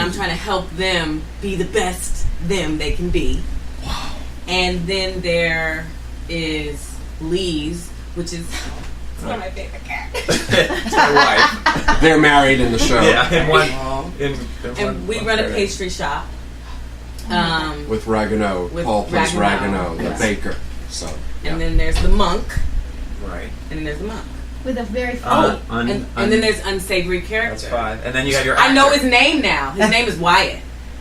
S5: I'm trying to help them be the best them they can be. Wow. And then there is Lee's, which is one of my favorite characters.
S7: It's my wife.
S6: They're married in the show.
S7: Yeah, in one. In
S5: And we
S7: one
S5: run a
S7: period.
S5: pastry shop.
S6: With Ragueneau.
S5: With
S6: Paul plays
S5: Ragueneau,
S6: Ragueneau, the
S5: yes.
S6: baker. So,
S5: And then there's the monk.
S7: Right.
S5: And then there's the monk.
S3: With a very funny.
S5: And then there's unsavory character.
S7: That's 5. And then you have your.
S5: I know
S7: actor.
S5: his name now. His name is Wyatt,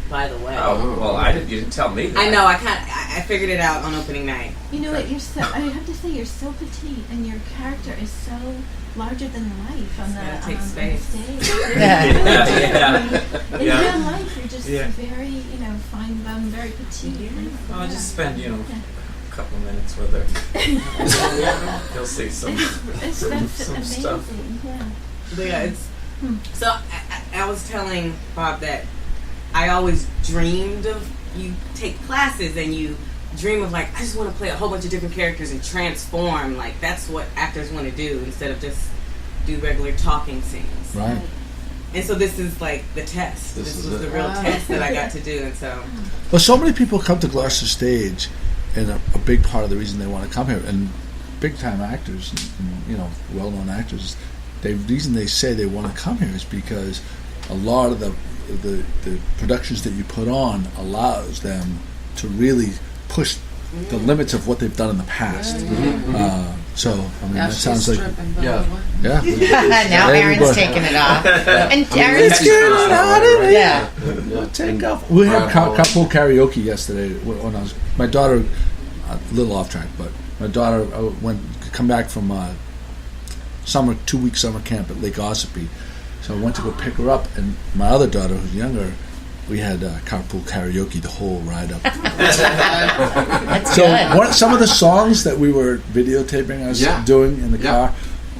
S5: by the way.
S7: Oh well, you didn't tell me that.
S5: I know. I figured it out on opening night.
S3: You know what? You're so. I have to say, you're so petite, and your character is so larger than life on the
S5: gotta take
S3: on
S5: space.
S3: stage.
S4: Yeah.
S3: In
S7: Yeah.
S3: real life, you're just
S7: Yeah.
S3: very, fine, very petite.
S7: Well, just spend a couple of minutes with her. You'll see some.
S3: That's
S7: some
S3: amazing.
S7: stuff.
S3: Yeah.
S5: But yeah, it's so. I was telling Bob that I always dreamed of you take classes and you dream of like I just want to play a whole bunch of different characters and transform. Like that's what actors want to do instead of just do regular talking scenes.
S1: Right.
S5: And so this is like the test.
S6: This
S5: This
S6: is
S5: was
S6: it.
S5: the real
S2: Wow.
S5: test that I got to do, and so
S1: Well, so many people come to Gloucester Stage, and a big part of the reason they want to come here, and big-time actors, and, well-known actors, the reason they say they want to come here is because a lot of the productions that you put on allows them to really push the limits of what they've done in the past. So, I mean,
S2: Now
S1: that
S2: she's
S1: sounds like,
S2: stripping, by
S6: Yeah.
S2: the way.
S1: yeah.
S4: Now Aaron's
S1: Everybody-
S4: taking it off. And
S6: I mean,
S4: Aaron's
S6: Lindsay's not
S1: out
S6: right, right?
S4: yeah.
S6: Yeah.
S1: Take off. We had
S6: Brad Hall.
S1: carpool karaoke yesterday when I was. My daughter, a little off track, but my daughter come back from 2-week summer camp at Lake Ossipee, so I went to go pick her up, and my other daughter, who's younger, we had carpool karaoke the whole ride up.
S4: That's
S1: So
S4: good.
S1: some of the songs that we were videotaping us
S6: Yeah.
S1: doing in the
S6: Yeah.
S1: car,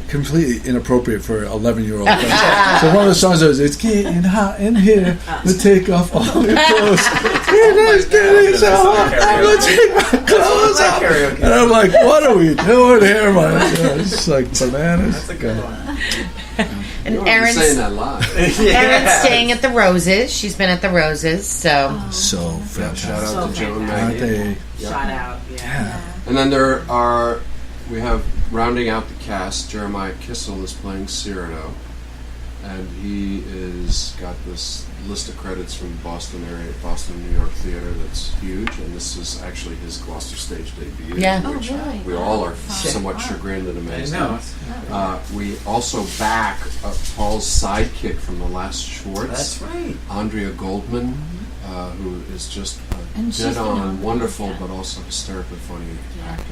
S1: completely inappropriate for 11-year-old. So one of the songs was, "It's getting hot in here. Let's take off all your clothes. It is getting so hot. I'm gonna take my clothes off."
S7: Karaoke.
S1: And I'm like, "What are we doing here, man?" It's like bananas.
S7: That's a good one.
S4: And
S6: You won't be saying
S4: Aaron's
S6: that live.
S4: Aaron's staying at the Roses. She's been at the Roses, so
S1: So
S6: Yeah,
S1: fantastic.
S6: shout out to
S5: So
S6: Joe and
S5: fantastic.
S1: Aren't
S6: Maggie.
S1: they?
S5: shout out. Yeah.
S6: And then there are we have rounding out the cast. Jeremiah Kissel is playing Cyrano, and he is got this list of credits from Boston area, Boston, New York theater that's huge, and this is actually his Gloucester stage debut.
S4: Yeah.
S3: Oh,
S6: which
S3: really?
S6: we all are
S3: Wow.
S6: somewhat
S3: Wow.
S6: chagrined and
S7: I
S6: amazed.
S7: know.
S6: We also back Paul's sidekick from the last Schwartz,
S7: That's right.
S6: Andrea Goldman, who is just
S3: And she's
S6: dead on,
S3: phenomenal,
S6: wonderful,
S3: yeah.
S6: but also hysterically funny
S3: Yeah.
S6: actor.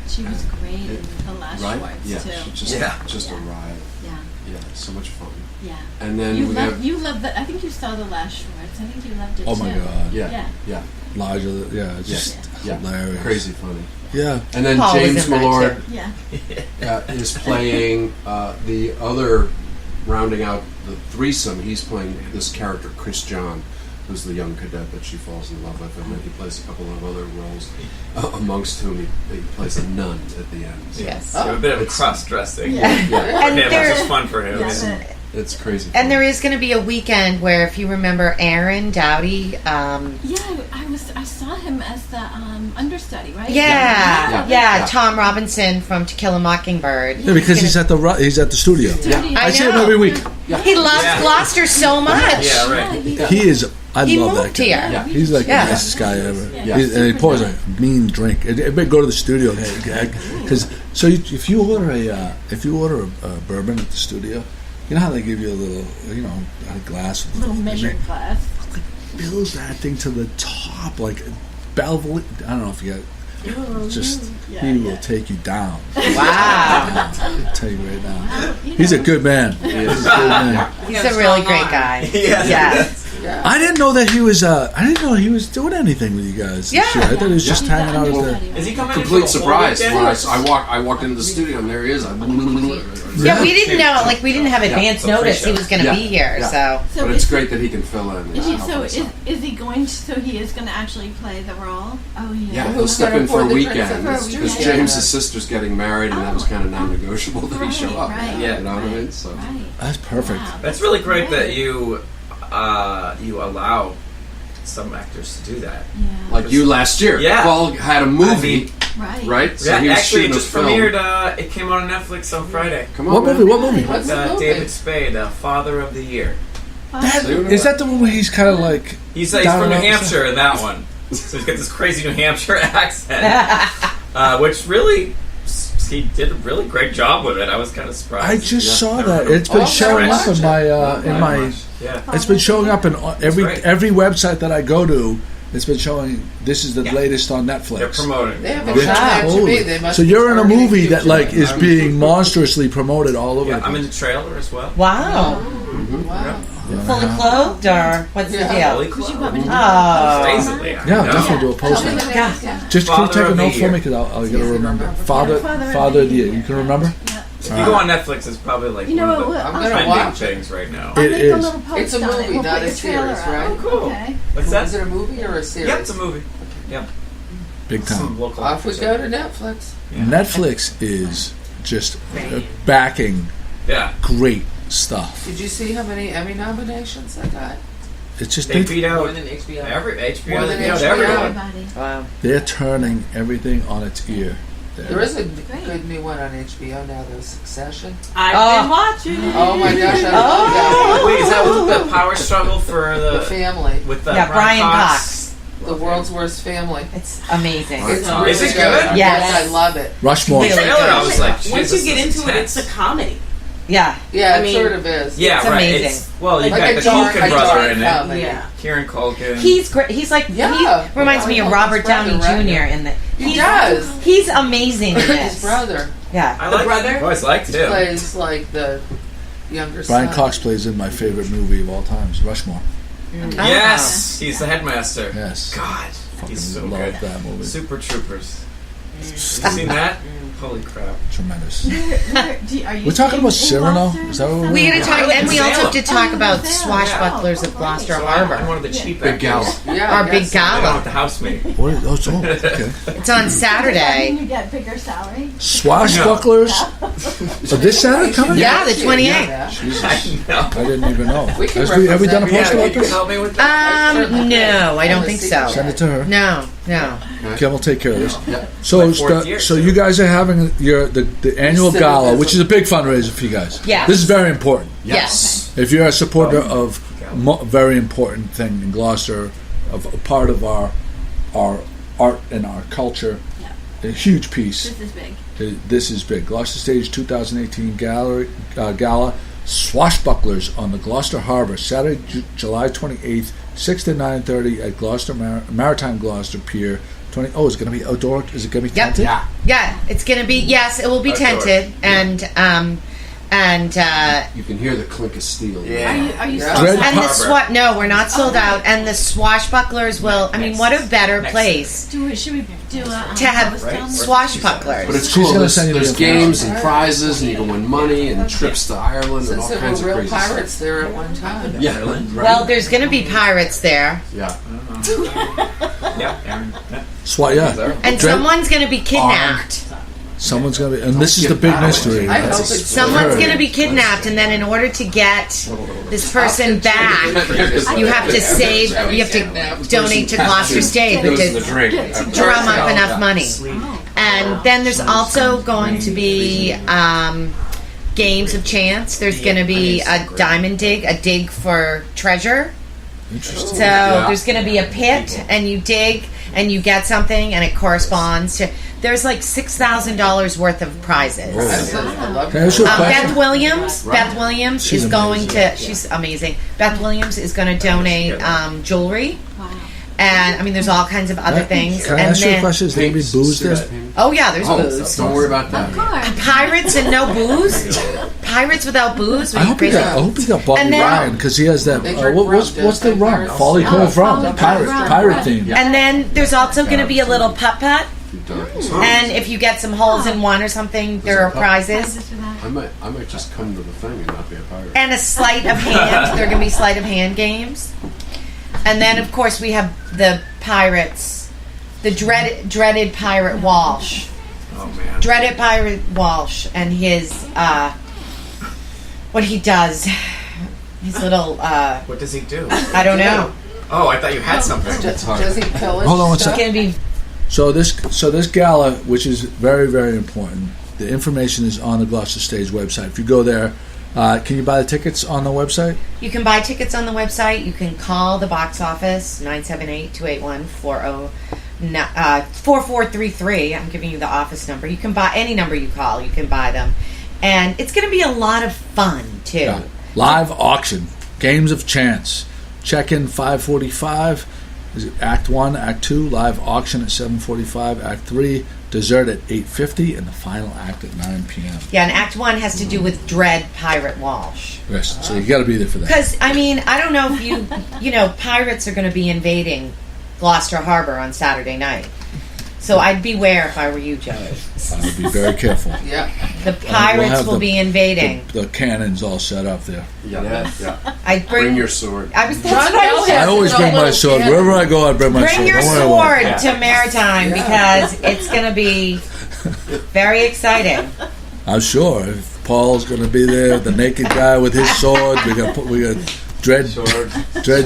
S3: She was great in
S6: It-
S3: the last
S6: Right?
S3: Schwartz
S6: Yeah,
S3: too.
S6: she just
S7: Yeah.
S6: just a
S3: Yeah.
S6: riot.
S3: Yeah,
S6: Yeah, so much fun.
S3: yeah.
S6: And then
S3: You
S6: we
S3: loved,
S6: have
S3: you loved the. I think you saw the last Schwartz. I think you loved it
S1: Oh
S3: too.
S1: my God.
S6: yeah, yeah,
S1: Elijah, it's just
S6: yeah,
S1: hilarious.
S6: crazy funny.
S1: Yeah.
S6: And then
S4: Paul was
S6: James
S4: in that
S6: Millard
S3: Yeah.
S6: is playing the other, rounding out the threesome. He's playing this character Chris John, who's the young cadet that she falls in love with, and then he plays a couple of other roles, amongst whom he plays a nun at the end. So
S4: Yes.
S7: So a bit of a
S6: It's-
S7: cross dressing.
S3: Yeah.
S6: yeah,
S7: For
S4: And
S7: him,
S4: there-
S7: it's just fun for him.
S3: Yes.
S7: Yeah.
S6: it's crazy.
S4: And there is going to be a weekend where, if you remember Erin Dowdy,
S3: Yeah, I saw him as the understudy, right?
S6: Yeah.
S4: Tom Robinson from To Kill a Mockingbird.
S1: Yeah, because he's at the studio.
S3: Yeah.
S1: I see him
S4: know.
S1: every week.
S4: He loves
S7: Yeah.
S4: Gloucester so much.
S7: Yeah, right.
S1: He is. I
S4: He
S1: love that
S4: moved
S1: guy.
S4: here.
S6: Yeah.
S1: He's like
S4: Yeah.
S1: the nicest guy ever.
S6: Yeah.
S1: And he pours a mean drink. I better go to the studio because if you order a bourbon at the studio, you know how they give you a little a glass with
S3: Little measured glass.
S1: fills that thing to the top like Belville. I don't know if you got. Just he will take you down.
S4: Wow.
S1: I'll tell you right now.
S3: You
S1: He's a
S3: know,
S1: good man. He's a good man.
S4: He's a really great guy.
S7: Yeah.
S4: Yeah.
S1: I didn't know that he was. I didn't know he was doing anything with you guys.
S4: Yeah.
S1: this year. I thought he was just
S3: he's the
S1: hanging out at the.
S3: understudy,
S7: Is he
S3: right?
S7: coming in
S6: Complete
S7: for the whole
S6: surprise
S7: weekend?
S6: when I walked into the studio and there he is.
S4: Yeah, we didn't know. Like, we didn't have advance
S7: so
S4: notice he
S7: pre-show.
S4: was going to
S6: Yeah.
S4: be here.
S6: Yeah.
S4: So
S3: So
S6: But it's
S3: is
S6: great that he can fill in.
S3: Is he,
S6: and help
S3: so
S6: us
S3: is,
S6: out.
S3: is he going to? So he is going to actually play the role. Oh yeah.
S6: Yeah, he'll
S2: Who's
S6: step
S2: gonna
S6: in for a
S2: pour the drinks
S6: weekend
S3: for a
S6: because
S3: weekend?
S6: James's sister's getting married, and that was kind of non-negotiable that he show up.
S3: Right,
S7: Yeah.
S6: You know what I mean? So
S3: Right.
S1: That's perfect.
S3: Wow,
S7: That's really great that you allow some actors to do that.
S3: Yeah.
S6: like you last year,
S7: Yeah.
S6: Paul had a movie,
S3: Right.
S6: right? So
S7: Yeah,
S6: he was
S7: actually, it
S6: shooting
S7: just
S6: a film.
S7: premiered. It came out on Netflix on Friday.
S6: Come on,
S1: What
S6: man.
S1: movie? What movie?
S2: What's the movie?
S7: David Spade, Father of the Year.
S1: Is that the one where he's kind of like?
S7: He's
S1: Down
S7: from New
S1: and out.
S7: Hampshire in that one. So he's got this crazy New Hampshire accent, which really, he did a really great job with it. I was kind of surprised.
S1: I just
S6: Yeah.
S1: saw
S7: Never
S1: that.
S7: heard
S1: It's been
S2: Oh,
S1: showing
S2: never
S1: up in
S2: watched
S1: my
S7: Yeah.
S1: It's been showing up in
S7: That's right.
S1: every website that I go to. It's been showing. This is the
S7: Yeah.
S1: latest on
S7: They're
S1: Netflix.
S7: promoting.
S2: They haven't
S7: promoting.
S2: shown that to
S1: Totally.
S2: me. They must
S1: So
S2: be
S1: you're in a
S2: targeting
S1: movie
S2: you
S1: that
S2: too.
S1: like is being monstrously promoted all over.
S7: Yeah,
S1: the
S7: I'm in
S1: place.
S7: the trailer as well.
S4: wow.
S2: Wow.
S4: Fully clothed, or what's the
S2: Yeah.
S7: Holy
S4: deal?
S3: Would you
S7: clothes.
S3: want me to
S4: Oh.
S7: Basically,
S1: Yeah,
S7: I know.
S1: definitely do a
S2: Tell me
S1: poster.
S2: the name. Yeah.
S1: Just can you
S7: Father
S1: take a
S7: of the
S1: note for
S7: Year.
S1: me because I'll get to remember.
S3: Father
S1: Father of the Year. You can remember?
S3: Yeah.
S7: If you go on Netflix, it's probably like
S3: You know
S7: one of
S3: what?
S7: the
S2: I'm
S3: I'll
S2: gonna
S7: trending
S2: watch it.
S7: things right now.
S3: I'll
S1: It
S3: make
S1: is.
S3: a little post
S2: It's a
S3: on it.
S2: movie,
S3: We'll
S2: not
S3: put
S2: a
S3: your trailer
S2: series,
S3: out.
S2: right?
S7: Oh, cool.
S3: Okay.
S7: What's that?
S2: Is it a movie or a series?
S7: Yep, it's a movie. Yep.
S1: Big
S7: Some
S1: time.
S7: local
S2: Off we
S7: actors.
S2: go to Netflix.
S7: Yeah.
S1: Netflix is just backing
S7: Yeah.
S1: great stuff.
S2: Did you see how many Emmy nominations I got?
S1: It's just
S7: They beat out
S2: More than HBO.
S7: every HBO.
S2: More
S7: They
S2: than
S7: beat out
S2: HBO.
S7: everyone.
S3: Everybody.
S4: Wow.
S1: they're turning everything on its ear.
S2: There is a good new one on HBO now, though, Succession.
S5: I've
S4: Oh.
S5: been watching.
S2: Oh my gosh, I love that
S7: Wait, is that with the power struggle for
S2: one. The
S7: the
S2: family.
S7: with the
S4: Yeah, Brian
S7: Cox?
S2: The world's worst family.
S4: It's amazing.
S2: It's
S7: Oh,
S2: really
S7: is it good?
S4: Yes.
S2: I love it.
S1: Rushmore.
S4: Really
S7: Trailer, I was like,
S5: Once
S7: Jesus,
S5: you get
S7: this is
S5: into it,
S7: intense.
S5: it's a comedy.
S4: Yeah.
S2: Yeah,
S5: I
S2: it
S5: mean,
S2: sort of is.
S7: Yeah,
S4: It's
S7: right.
S4: amazing.
S7: It's, well, you've
S2: Like
S7: got
S2: a
S7: the
S2: dark-
S7: Culkin
S2: a
S7: brother
S2: dark
S7: in it.
S2: comedy.
S5: Yeah.
S7: Kieran Culkin.
S4: He's great. He's like
S2: Yeah.
S4: he reminds me of
S2: Brian
S4: Robert
S2: Culkin's
S4: Downey
S2: brother, right?
S4: Jr. in the.
S2: He does.
S4: He's amazing in
S2: His
S4: this.
S2: brother
S4: Yeah.
S7: I
S5: The
S7: like
S5: brother?
S7: I've always liked him.
S2: plays like the younger
S1: Brian
S2: son.
S1: Cox plays in my favorite movie of all times, Rushmore.
S7: Yes, he's the headmaster.
S1: Yes.
S7: God,
S1: Fucking
S7: he's so
S1: love
S7: good.
S1: that movie.
S7: Super Troopers. Have you seen that? Holy crap!
S1: Tremendous.
S3: Are you
S1: We're talking about
S3: in
S1: Cyrano?
S3: Gloucester?
S1: Is that what we're
S4: We
S1: doing?
S4: gotta talk,
S7: I live
S4: and
S7: in
S4: we also have
S7: Salem.
S4: to talk about
S3: Salem.
S4: swashbucklers
S3: Yeah.
S4: of Gloucester
S7: So I'm
S4: Harbor.
S7: one of the cheap
S6: Big
S7: actors.
S6: gala.
S2: Yeah,
S4: Our
S2: I
S4: big
S2: guess.
S7: Down
S4: gala.
S7: at the housemaid.
S1: What is, okay.
S4: It's on
S3: Does that mean
S4: Saturday.
S3: you get bigger salary?
S1: Swashbucklers? So this Saturday coming?
S4: Yeah, the 28th.
S2: Yeah.
S1: Jesus.
S7: I know.
S1: I didn't even know.
S2: We can
S1: Have we done a
S2: represent-
S1: post
S7: Yeah,
S1: about
S7: you can
S1: this?
S7: help me with that.
S4: No, I don't think so.
S1: Send it to her.
S4: No. No.
S1: Kim will take care of this.
S6: Yeah.
S1: So,
S7: My fourth year,
S1: so
S7: too.
S1: you guys are having the annual gala, which is a big fundraiser for you guys.
S4: Yeah.
S1: This is very important.
S4: Yes.
S1: If you're a supporter of very important thing in Gloucester, of a part of our art and our culture, a huge piece.
S3: This is big.
S1: This is big. Gloucester Stage 2018 Gala Swashbucklers on the Gloucester Harbor, Saturday, July 28th, 6 to 9:30 at Gloucester Maritime Gloucester Pier. Is it going to be outdoor? Is it going to be
S4: Yep.
S1: tented?
S4: Yeah, it's going to be. Yes, it will be
S7: Outdoors.
S4: tented, and
S6: You can hear the clink of steel.
S7: Yeah.
S3: Are you
S2: Yeah.
S1: Dread
S4: and the
S7: Harbor.
S4: no, we're not sold out. And the swashbucklers will. I mean,
S7: Next-
S4: what a better
S7: next
S4: place
S3: should we do a
S4: to have
S3: post on this?
S4: swashbucklers.
S6: But it's
S1: She's
S6: cool.
S1: gonna
S6: There's,
S1: send you the
S6: there's
S1: information.
S6: games and prizes, and you can win money and trips to Ireland and
S2: Since
S6: all
S2: there
S6: kinds
S2: were
S6: of
S2: real
S6: crazy
S2: pirates
S6: stuff.
S2: there at one time.
S6: Yeah, right.
S4: Well, there's going to be pirates there,
S6: Yeah.
S7: Yeah, Erin. Yeah.
S1: Yeah.
S4: and
S1: Dread-
S4: someone's going to be kidnapped.
S1: Some's going to be, and this is the big mystery.
S2: I hope
S1: Right?
S2: it's
S4: Someone's going to be kidnapped, and then in order to get this person back, you have to save. You have to donate to Gloucester State
S6: Goes to
S4: to
S6: the drink.
S4: drum up enough money. And then there's also going to be games of chance. There's going to be a diamond dig, a dig for treasure.
S1: Interesting.
S4: So there's going to be a pit, and you dig, and you get something, and it corresponds to. There's like $6,000 worth of prizes.
S2: I love
S1: Can I ask you a
S2: it.
S1: question?
S4: Beth Williams
S1: She's
S4: is going
S1: amazing.
S4: to. She's amazing. Beth Williams is going to donate jewelry,
S3: Wow.
S4: and I mean, there's all kinds of other things.
S1: Can I
S4: And
S1: ask you a
S4: then,
S1: question? Is there going to be booze there?
S4: oh yeah, there's
S6: Oh,
S4: booze.
S6: don't worry about that.
S3: Of course.
S4: Pirates and no booze. Pirates without booze. Are
S1: I
S4: you
S1: hope he
S4: crazy?
S1: got Bobby
S4: And then-
S1: Ryan because he has that.
S2: They drink
S1: what's
S2: rum,
S1: the
S2: don't they?
S1: rum?
S2: Pirates.
S1: Folly Cove rum.
S3: Folly Cove
S1: Pirate
S3: rum,
S1: pirate
S3: right.
S1: theme.
S4: And then there's also going to be a little putt putt.
S6: You've done it.
S4: And if you get some holes in one or something, there are prizes.
S3: Prizes for that.
S6: I might just come to the thing and not be a pirate.
S4: And a sleight of hand. There are going to be sleight of hand games. And then, of course, we have the pirates, the dreaded pirate Walsh.
S7: Oh man.
S4: Dreaded pirate Walsh and his, what he does. His little,
S7: What does he do?
S4: I don't know.
S7: Oh, I thought you had something.
S2: Does he pillage?
S1: Hold on one
S4: It's
S1: second.
S4: going to be,
S1: So this gala, which is very, very important, the information is on the Gloucester Stage website. If you go there, can you buy the tickets on the website?
S4: you can buy tickets on the website. You can call the box office, 978-281-4433. I'm giving you the office number. You can buy any number you call. You can buy them. And it's going to be a lot of fun, too.
S1: Yeah. Live auction, games of chance. Check-in 5:45. Is it Act 1, Act 2, live auction at 7:45, Act 3, dessert at 8:50, and the final act at 9 p.m.
S4: Yeah, and Act 1 has to do with Dread Pirate Walsh.
S1: Yes, so you got to be there for that.
S4: Because, I mean, I don't know if pirates are going to be invading Gloucester Harbor on Saturday night. So I'd beware if I were you, Joey.
S1: I would be very careful.
S2: Yeah.
S4: The
S1: We'll
S4: pirates
S1: have
S4: will be invading.
S1: The cannons all set up there.
S6: Yeah.
S4: I'd
S6: Bring your sword.
S4: I was. That's what I was.
S1: I always bring my sword. Wherever I go, I bring my sword.
S4: Bring your
S1: Don't worry about it.
S4: sword to Maritime because it's going to be very exciting.
S1: I'm sure. If Paul's going to be there, the naked guy with his sword, we got Dread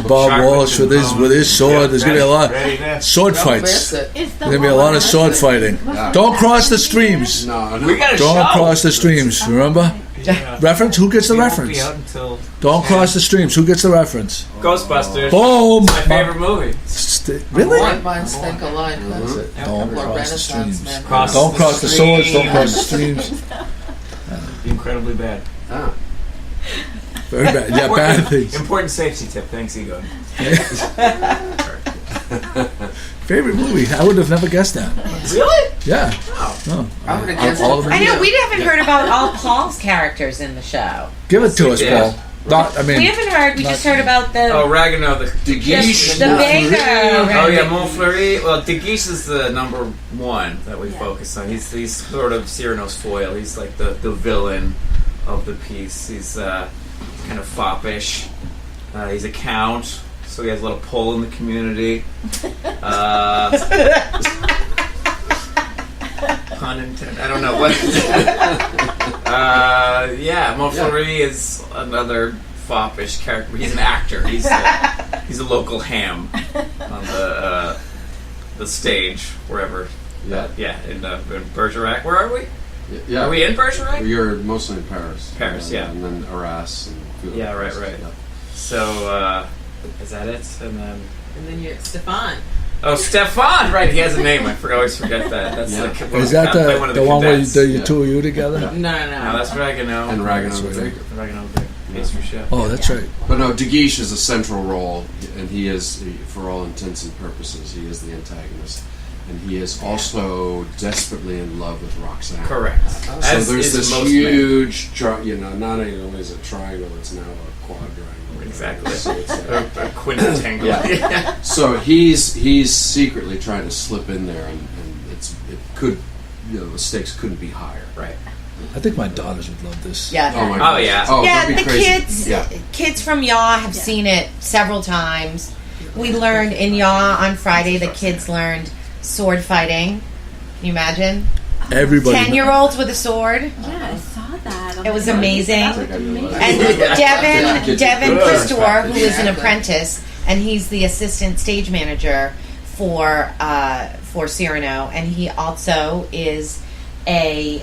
S1: Bob Walsh with his sword. There's going to be a lot of sword
S2: Don't miss
S1: fights.
S2: it.
S3: Is the
S1: There's going to be a lot of sword fighting. Don't cross the streams.
S6: No,
S7: We got a
S1: Don't
S7: show.
S1: cross the streams. Remember? Reference? Who gets the reference?
S7: Until
S1: Don't cross the streams. Who gets the reference?
S7: Ghostbusters.
S1: Boom!
S7: My favorite movie.
S1: Really?
S2: All minds think alike. That's it.
S1: Don't
S2: Couple of
S1: cross the
S2: Renaissance
S1: streams.
S2: men.
S1: Don't cross the swords. Don't cross the streams.
S7: Incredibly bad.
S6: Ah.
S1: Very bad. Yeah, bad things.
S7: Important safety tip. Thanks, Ego.
S1: Favorite movie? I would have never guessed that.
S7: Really?
S1: Yeah. No.
S2: I would have guessed
S1: All
S2: it.
S1: of them.
S4: I know we haven't heard about all Paul's characters in the show.
S1: Give it to us,
S7: Yeah.
S1: Paul. Not, I
S4: We
S1: mean,
S4: haven't heard. We just heard about the
S7: Oh, Ragnar, the
S6: Guiche.
S4: the baker.
S7: Oh yeah, Montfleury. Well, De Guiche is the number one that we focus on. He's sort of Cyrano's foil. He's like the villain of the piece. He's kind of foppish. He's a count, so he has a little pull in the community. Pun intended. I don't know what. Yeah, Montfleury is another foppish character. He's an actor. He's a local ham on the stage wherever.
S6: Yeah.
S7: In Bergerac. Where are we?
S6: Yeah.
S7: Are we in Bergerac?
S6: You're mostly in Paris.
S7: Paris, yeah.
S6: And then Arras. And
S7: Yeah, right.
S6: Yeah.
S7: So, is that it? And
S5: then you're Stefan.
S7: Oh, Stefan! Right, he has a name. I always forget that. That's
S1: Is that the one where the two of you together?
S5: No.
S7: No, that's Ragano.
S6: And Ragano the Baker.
S7: Ragano the pastry chef.
S1: Oh, that's right.
S6: But no, De Guiche is a central role, and he is, for all intents and purposes, he is the antagonist. And he is also desperately in love with Roxanne.
S7: Correct.
S6: So there's this huge, not only is it a triangle, it's now a quadrangle.
S7: Exactly.
S6: So it's
S7: a quintangle.
S6: Yeah. So he's secretly trying to slip in there, and the stakes couldn't be higher.
S7: Right.
S1: I think my daughters would love this.
S4: Yeah.
S6: Oh my God.
S7: Oh yeah.
S6: Oh,
S4: yeah,
S6: that'd be
S4: the
S6: crazy.
S4: kids from Yaw have seen it several times. We learned in Yaw on Friday. The kids learned sword fighting. Can you imagine?
S1: Everybody.
S4: 10-year-olds with a sword.
S3: Yeah, I saw that.
S4: It was amazing.
S3: Amazing.
S4: And Devin
S6: Good.
S4: Christor, who is an apprentice, and he's the assistant stage manager for Cyrano, and he also is a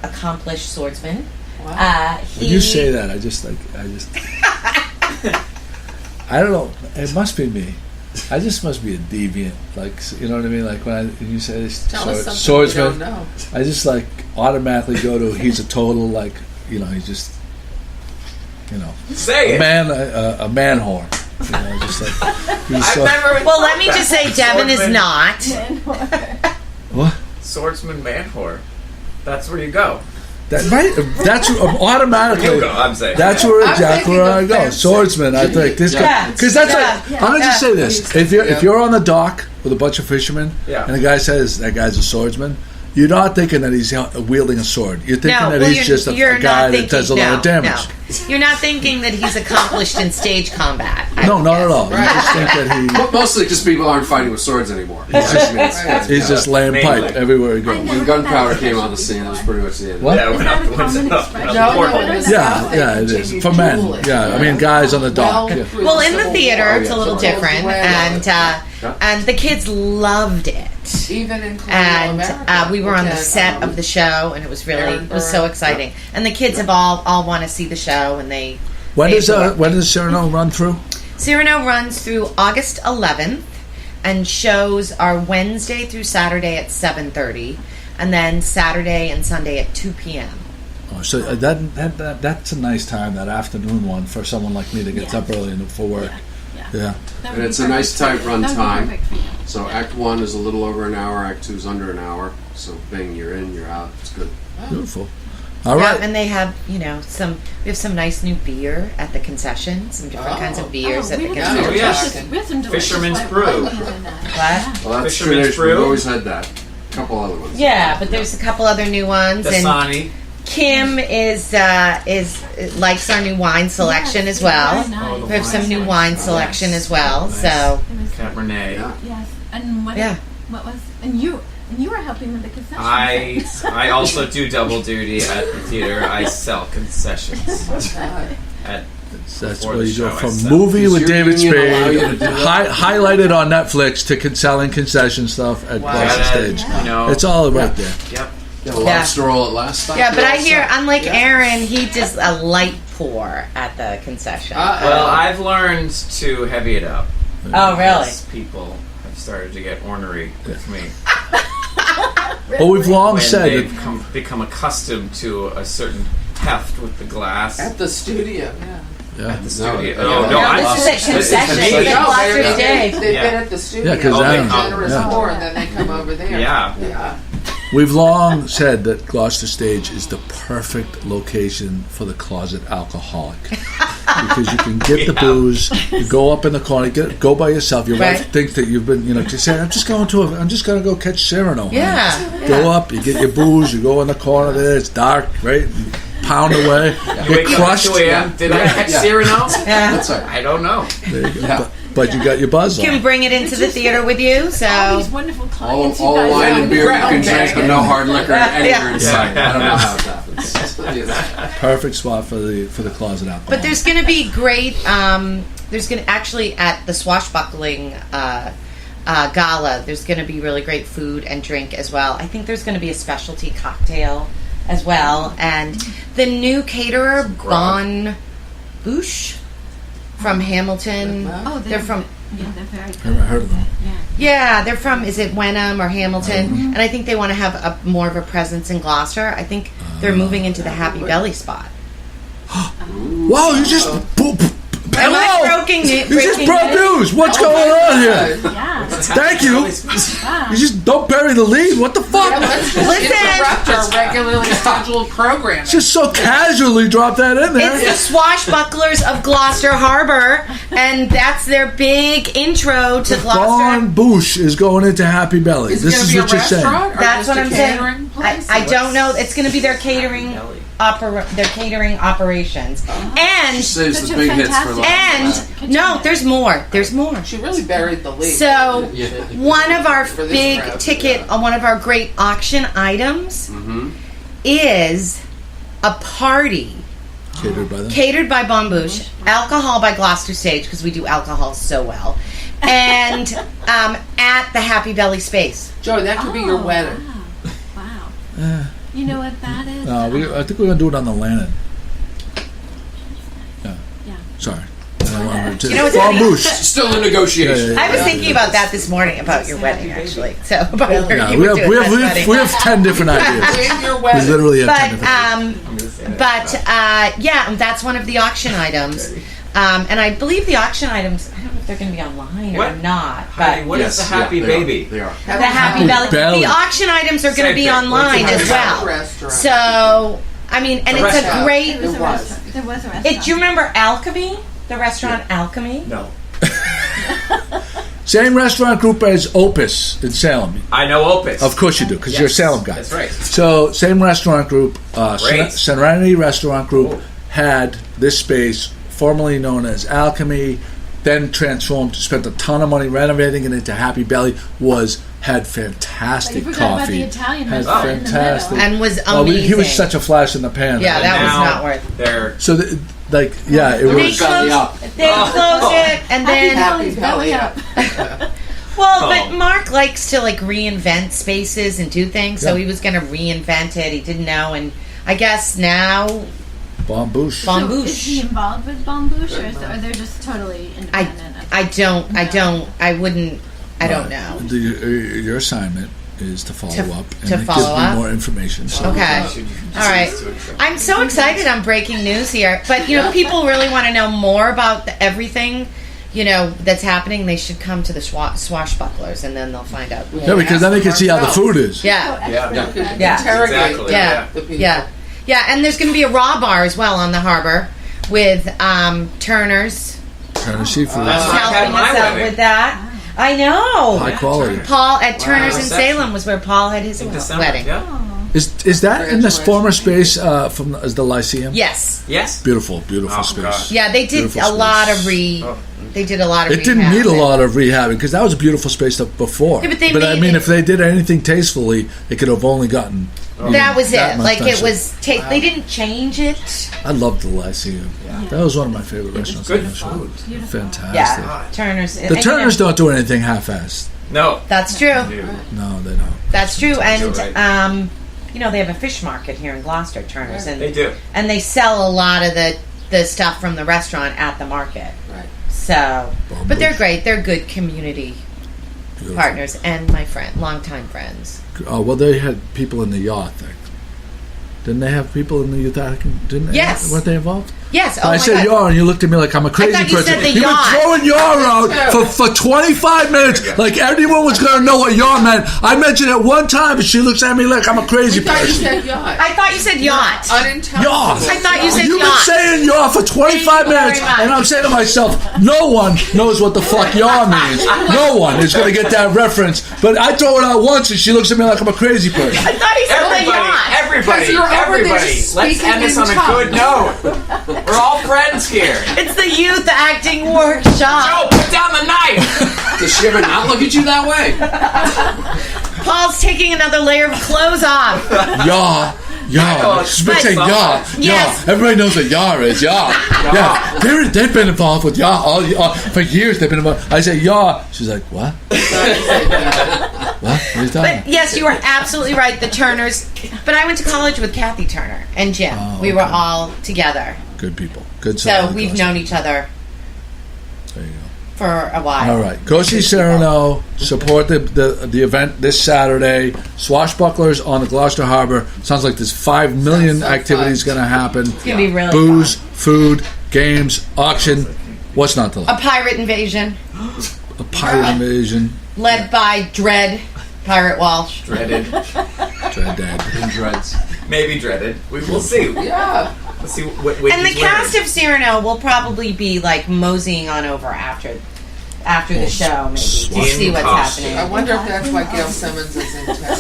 S4: accomplished swordsman.
S2: Wow.
S1: When you say that, I just I don't know. It must be me. I just must be a deviant, like, you know what I mean. Like when you say this,
S2: Tell us something
S1: swordsman,
S2: we don't know.
S1: I just like automatically go to he's a total he's just
S7: Say
S1: a
S7: it.
S1: man whore. Just like he's
S4: Well, let me just say, Devin is not.
S1: what?
S7: Swordsman man whore. That's where you go.
S1: That's automatically.
S7: You go. I'm saying.
S1: That's where
S2: I'm
S1: exactly
S2: thinking
S1: where I
S2: of
S1: go.
S2: fencing.
S1: Swordsman, I think this guy, because that's like I'm gonna just say this: if you're on the dock with a bunch of fishermen,
S7: Yeah.
S1: and the guy says that guy's a swordsman, you're not thinking that he's wielding a sword. You're thinking that he's just a guy that does a lot of damage.
S4: No. You're not thinking that he's accomplished in stage combat.
S1: No, not at all. You just think that
S6: But mostly because people aren't fighting with swords anymore.
S1: he's just laying
S7: Mainly.
S1: pipe everywhere he goes.
S6: When gunpowder came on the scene, that was pretty much the end.
S1: What?
S7: Yeah, went out the window.
S1: Yeah, it is for men. Yeah, I mean guys on the dock. Yeah.
S4: Well, in the theater, it's a little
S6: Oh,
S4: different, and the kids loved it.
S2: Even in colonial
S4: And
S2: America,
S4: we were on the
S2: had,
S4: set of the show, and it was
S2: Erin
S4: so exciting. And the kids have all want to see the show, and they.
S1: When does Cyrano run through?
S4: Cyrano runs through August 11th, and shows are Wednesday through Saturday at 7:30, and then Saturday and Sunday at 2 p.m.
S1: Oh, so that's a nice time, that afternoon one, for someone like me that gets up early for work. Yeah.
S6: And it's a nice tight run time.
S3: Perfect for you.
S6: So Act 1 is a little over an hour, Act 2 is under an hour. So bang, you're in, you're out. It's good.
S1: Beautiful. All right.
S4: And they have, we have some nice new beer at the concession, some different kinds of beers at the
S3: we
S4: concession.
S7: Oh, yeah.
S3: We have some delicious
S7: Fisherman's
S3: white
S7: Brew.
S3: wine in that.
S4: What?
S6: Well, that's
S7: Fisherman's
S6: tradition.
S7: Brew.
S6: We've always had that. A couple other ones.
S4: Yeah, but there's a couple other new ones, and
S7: Dasani.
S4: Kim is likes our new wine selection as well.
S3: Very nice.
S4: We have some new wine selection as well.
S7: Nice.
S4: So
S3: It was-
S7: Cabernet.
S6: Yeah.
S3: Yes, and what was and you were helping with the concessions.
S7: I also do double duty at the theater. I sell concessions. At
S1: That's
S7: before
S1: where
S7: the
S1: you go
S7: show, I
S1: from
S7: sell.
S1: movie
S6: Does
S1: with
S6: your
S1: David
S6: union allow you to
S1: Spade,
S6: do that?
S1: highlighted on Netflix, to selling concession stuff at Gloucester
S7: Gotta,
S1: Stage.
S7: you know,
S1: It's all right there.
S7: Yep.
S6: Yeah, lobster roll at last stop.
S4: yeah, but I hear
S6: Also.
S4: unlike Erin, he does a light pour at the concession.
S7: Well, I've learned to heavy it up.
S4: Oh, really?
S7: As people have started to get ornery with me.
S1: Well, we've long
S7: When
S1: said
S7: they've
S1: that
S7: become accustomed to a certain heft with the glass.
S2: At the studio, yeah.
S7: At the studio.
S6: No,
S7: No, I'm
S4: this is at concession.
S7: me.
S4: It's at Gloucester
S2: they've
S4: Stage.
S2: been
S7: Yeah.
S2: at the studio.
S1: Yeah, 'cause
S2: they
S1: then-
S2: generous
S1: yeah.
S2: more, and then they come over there.
S7: Yeah.
S2: Yeah.
S1: we've long said that Gloucester Stage is the perfect location for the closet alcoholic, because you can get the booze, you go up in the corner, go by yourself. Your wife
S4: Right.
S1: thinks that you've been, just saying, I'm just going to go catch Cyrano. honey."
S4: Yeah.
S1: Go up, you get your booze, you go in the corner there, it's dark, right? You pound away,
S7: You
S1: get
S7: wake up at
S1: crushed.
S7: 2 a.m. Did I catch Cyrano?
S4: Yeah.
S6: That's right.
S7: I don't know.
S1: There you go. But you got your buzz
S4: You can
S1: on.
S4: bring it into the theater with you.
S3: All
S4: So
S3: these wonderful
S6: All,
S3: clients you
S6: all
S3: guys
S6: wine
S3: have.
S6: and beer you can drink, but no hard liquor anywhere
S4: Yeah.
S6: inside.
S7: Yeah.
S6: I don't know how it happens. Yeah.
S1: Perfect spot for the closet alcohol.
S4: But there's going to be great. There's going to actually at the Swashbuckling gala. There's going to be really great food and drink as well. I think there's going to be a specialty cocktail as well. And the new caterer, Bon Bouche from Hamilton.
S3: Oh,
S4: They're from...
S3: Yeah, they're very
S1: I
S3: good.
S1: haven't heard of them.
S3: Yeah.
S4: Yeah, they're from, is it Wenham or Hamilton? And I think they want to have more of a presence in Gloucester. I think they're moving into the Happy Belly spot.
S1: Wow, you just...
S4: Am I
S1: You just broke news. What's going on here?
S3: Yeah.
S1: Thank you.
S3: Wow.
S1: You just don't bury the lead. What the fuck?
S2: Let's just interrupt our regularly scheduled programming.
S1: Just so casually drop that in there.
S4: It's the Swashbucklers of Gloucester Harbor, and that's their big intro to Gloucester.
S1: Bon Bouche is going into Happy Belly.
S2: Is
S1: This
S2: it
S1: is
S2: going
S1: what
S2: to be
S1: you're
S2: a
S1: saying.
S2: restaurant or
S4: That's
S2: just
S4: what
S2: a
S4: I'm saying.
S2: catering place?
S4: I don't know. It's going to be their catering operations. And
S6: She saves
S3: Such
S6: the
S3: a
S6: big hits for
S3: fantastic-
S6: last.
S4: no, there's more. There's more.
S2: She really buried the lead.
S4: So
S6: Yeah.
S4: one of our
S2: For this
S4: big
S2: crowd,
S4: ticket, one of our great auction items is a party
S1: Catered by them.
S4: catered by Bon Bouche, alcohol by Gloucester Stage, because we do alcohol so well, and at the Happy Belly space.
S2: Joey, that could be your wedding.
S3: Wow. You know what that is?
S1: No, I think we're going to do it on the Lannon. Yeah.
S3: Yeah.
S1: Sorry. I wanted to-
S4: You know what's
S1: Bon
S4: funny?
S1: Bouche.
S6: Still in negotiation.
S4: I was thinking about that this morning about your wedding, actually. So about where
S1: Yeah,
S4: you
S1: we
S4: would
S1: have,
S4: do
S1: we,
S4: it.
S1: have,
S4: That's
S1: we, have,
S4: funny.
S1: we have 10 different ideas.
S2: With your
S1: We
S2: wedding.
S1: literally have 10 different ideas.
S4: Yeah, that's one of the auction items. And I believe the auction items, I don't know if they're going to be online or
S7: What?
S4: not,
S7: Hi,
S4: but
S7: what is
S6: Yes,
S7: the Happy
S6: yeah,
S7: Baby?
S6: They are.
S4: the Happy Belly.
S1: Belly.
S4: The auction items are going to
S7: Same
S4: be
S7: thing.
S4: online
S7: What's
S4: as
S7: the
S4: well.
S2: Restaurant.
S4: So, I mean, and
S7: The
S4: it's
S7: restaurant.
S4: a great.
S3: There was a
S2: It was.
S3: restaurant. There was a restaurant.
S4: Do you remember Alchemy? The restaurant Alchemy?
S7: No.
S1: Same restaurant group as Opus in Salem.
S7: I know Opus.
S1: Of course you do, because you're a Salem guy.
S7: That's right.
S1: So, same restaurant group,
S7: Great.
S1: Serenity Restaurant Group
S7: Cool.
S1: had this space, formerly known as Alchemy, then transformed, spent a ton of money renovating it into Happy Belly, had fantastic
S3: But you forgot about
S1: coffee.
S3: the Italian
S1: had
S3: restaurant in the
S1: fantastic.
S3: middle.
S4: And was
S1: Well,
S4: amazing.
S1: he was such a flash in the pan.
S4: Yeah, that was
S7: Now
S4: not worth.
S7: They're
S1: So, it
S4: They
S1: was.
S6: Belly up.
S4: closed it, and then
S2: Happy
S3: Belly's
S2: belly
S3: belly
S2: up.
S4: well,
S7: Oh.
S4: but Mark likes to like reinvent spaces and do things, so
S1: Yeah.
S4: he was going to reinvent it. He didn't know, and I guess now
S1: Bon Bouche.
S4: Bon
S3: So
S4: Bouche.
S3: is he involved with Bon Bouche, or they're just totally independent?
S4: I wouldn't. I don't know.
S1: Your assignment is to follow
S4: To-
S1: up and
S4: to
S1: it
S4: follow
S1: gives me
S4: up?
S1: more information. So
S4: Okay. All right. I'm so excited on breaking news here. But, people really want to know more about everything, that's happening. They should come to the Swashbucklers, and then they'll find out.
S1: Yeah, because then they can see how the food is.
S4: Yeah.
S7: yeah.
S4: Yeah.
S2: Interrogate
S7: Exactly.
S4: Yeah.
S2: the people.
S4: Yeah, and there's going to be a raw bar as well on the harbor with Turner's
S1: Turner Seafood.
S7: That's where I had
S4: helping
S7: my
S4: us out
S7: wedding.
S4: with that. I know.
S1: High quality.
S4: Paul at Turner's in
S7: reception.
S4: Salem was where Paul had his
S7: In December.
S4: wedding.
S7: Yeah.
S1: Is that in this former space from as the Lyceum?
S4: Yes.
S7: Yes.
S1: Beautiful
S7: Oh,
S1: space.
S7: gosh.
S4: Yeah, they did
S1: Beautiful
S4: a lot of
S1: space.
S4: They did a lot of.
S1: It didn't need a
S4: rehabbing.
S1: lot of rehabbing because that was a beautiful space before.
S4: Yeah, but they
S1: I
S4: made
S1: mean,
S4: it-
S1: if they did anything tastefully, it could have only gotten.
S4: That was
S1: that
S4: it.
S1: much
S4: Like it
S1: nicer.
S4: was. They didn't change it.
S1: I loved the Lyceum. That was one of my favorite restaurants.
S7: good
S1: in the show.
S7: food.
S1: Fantastic.
S4: Yeah, Turner's.
S1: The Turners don't do anything half-assed.
S7: No.
S4: That's true.
S7: Dude.
S1: No, they don't.
S4: That's true. And
S7: right.
S4: they have a fish market here in Gloucester, Turner's, and
S7: They do.
S4: and they sell a lot of the stuff from the restaurant at the market.
S2: Right.
S4: So,
S1: Bon
S4: but they're
S1: Bouche.
S4: great. They're good community
S1: Beautiful.
S4: partners and my longtime friends.
S1: Oh, well, they had people in the yacht thing. Didn't they have people in the yacht? Didn't they?
S4: Yes.
S1: Weren't they involved?
S4: Yes. Oh
S1: I
S4: my
S1: said
S4: God.
S1: yaw, and you looked at me like I'm a crazy
S4: thought you
S1: person.
S4: said the
S1: You've
S4: yacht.
S1: been throwing yaw around for 25 minutes, like everyone was going to know what yaw meant. I mentioned it one time, and she looks at me like I'm a crazy
S2: We thought you
S1: person.
S2: said yacht.
S4: I thought you said yacht.
S2: Unintelligent.
S1: Yaw.
S4: I thought you said
S1: You've
S4: yacht.
S1: been saying yaw for 25
S4: Thank you very
S1: minutes,
S4: much.
S1: and I'm saying to myself, no one knows what the fuck yaw means. No one is going to get that reference. But I throw it out once, and she looks at me like I'm a crazy person.
S4: I thought he said the yacht.
S7: Everybody,
S2: Because you're over there
S7: Let's
S2: speaking
S7: end this
S2: in
S7: on a
S2: tongues.
S7: good note. We're all friends here.
S4: It's the youth acting workshop.
S7: Joe, put down the knife.
S6: Does she ever not look at you that way?
S4: Paul's taking another layer of clothes off.
S1: Yaw. Yah. She's been saying Yah.
S4: Yes.
S1: Yah. Everybody knows what Yah is. Yah. Yeah. They've been involved with Yah for years. They've been involved. I say Yah. She's like, what? What? What are you talking
S4: But
S1: about?
S4: yes, you were absolutely right. The Turners. But I went to college with Kathy Turner and Jim.
S1: Oh,
S4: We were
S1: okay.
S4: all together.
S1: Good people. Good
S4: So
S1: solid
S4: we've
S1: girls.
S4: known each other
S1: There you go.
S4: for a while.
S1: All right, go see Cyrano. Support the event this Saturday. Swashbucklers on the Gloucester Harbor. Sounds like there's 5 million
S2: Sounds so
S1: activities
S2: fun.
S1: going to happen.
S4: It's going to be really
S1: Booze,
S4: fun.
S1: food, games, auction. What's not to
S4: A
S1: like?
S4: pirate invasion
S1: A pirate invasion.
S4: led by Dread Pirate Walsh.
S7: Dreaded.
S1: Dread Dad.
S6: In dreads.
S7: Maybe dreaded. We will see.
S2: Yeah.
S7: Let's see what wig
S4: And the
S7: he's wearing.
S4: cast of Cyrano will probably be like moseying on over after the show, maybe, to see what's
S7: costume.
S2: I
S4: happening.
S2: wonder if that's why Gail Simmons is in town.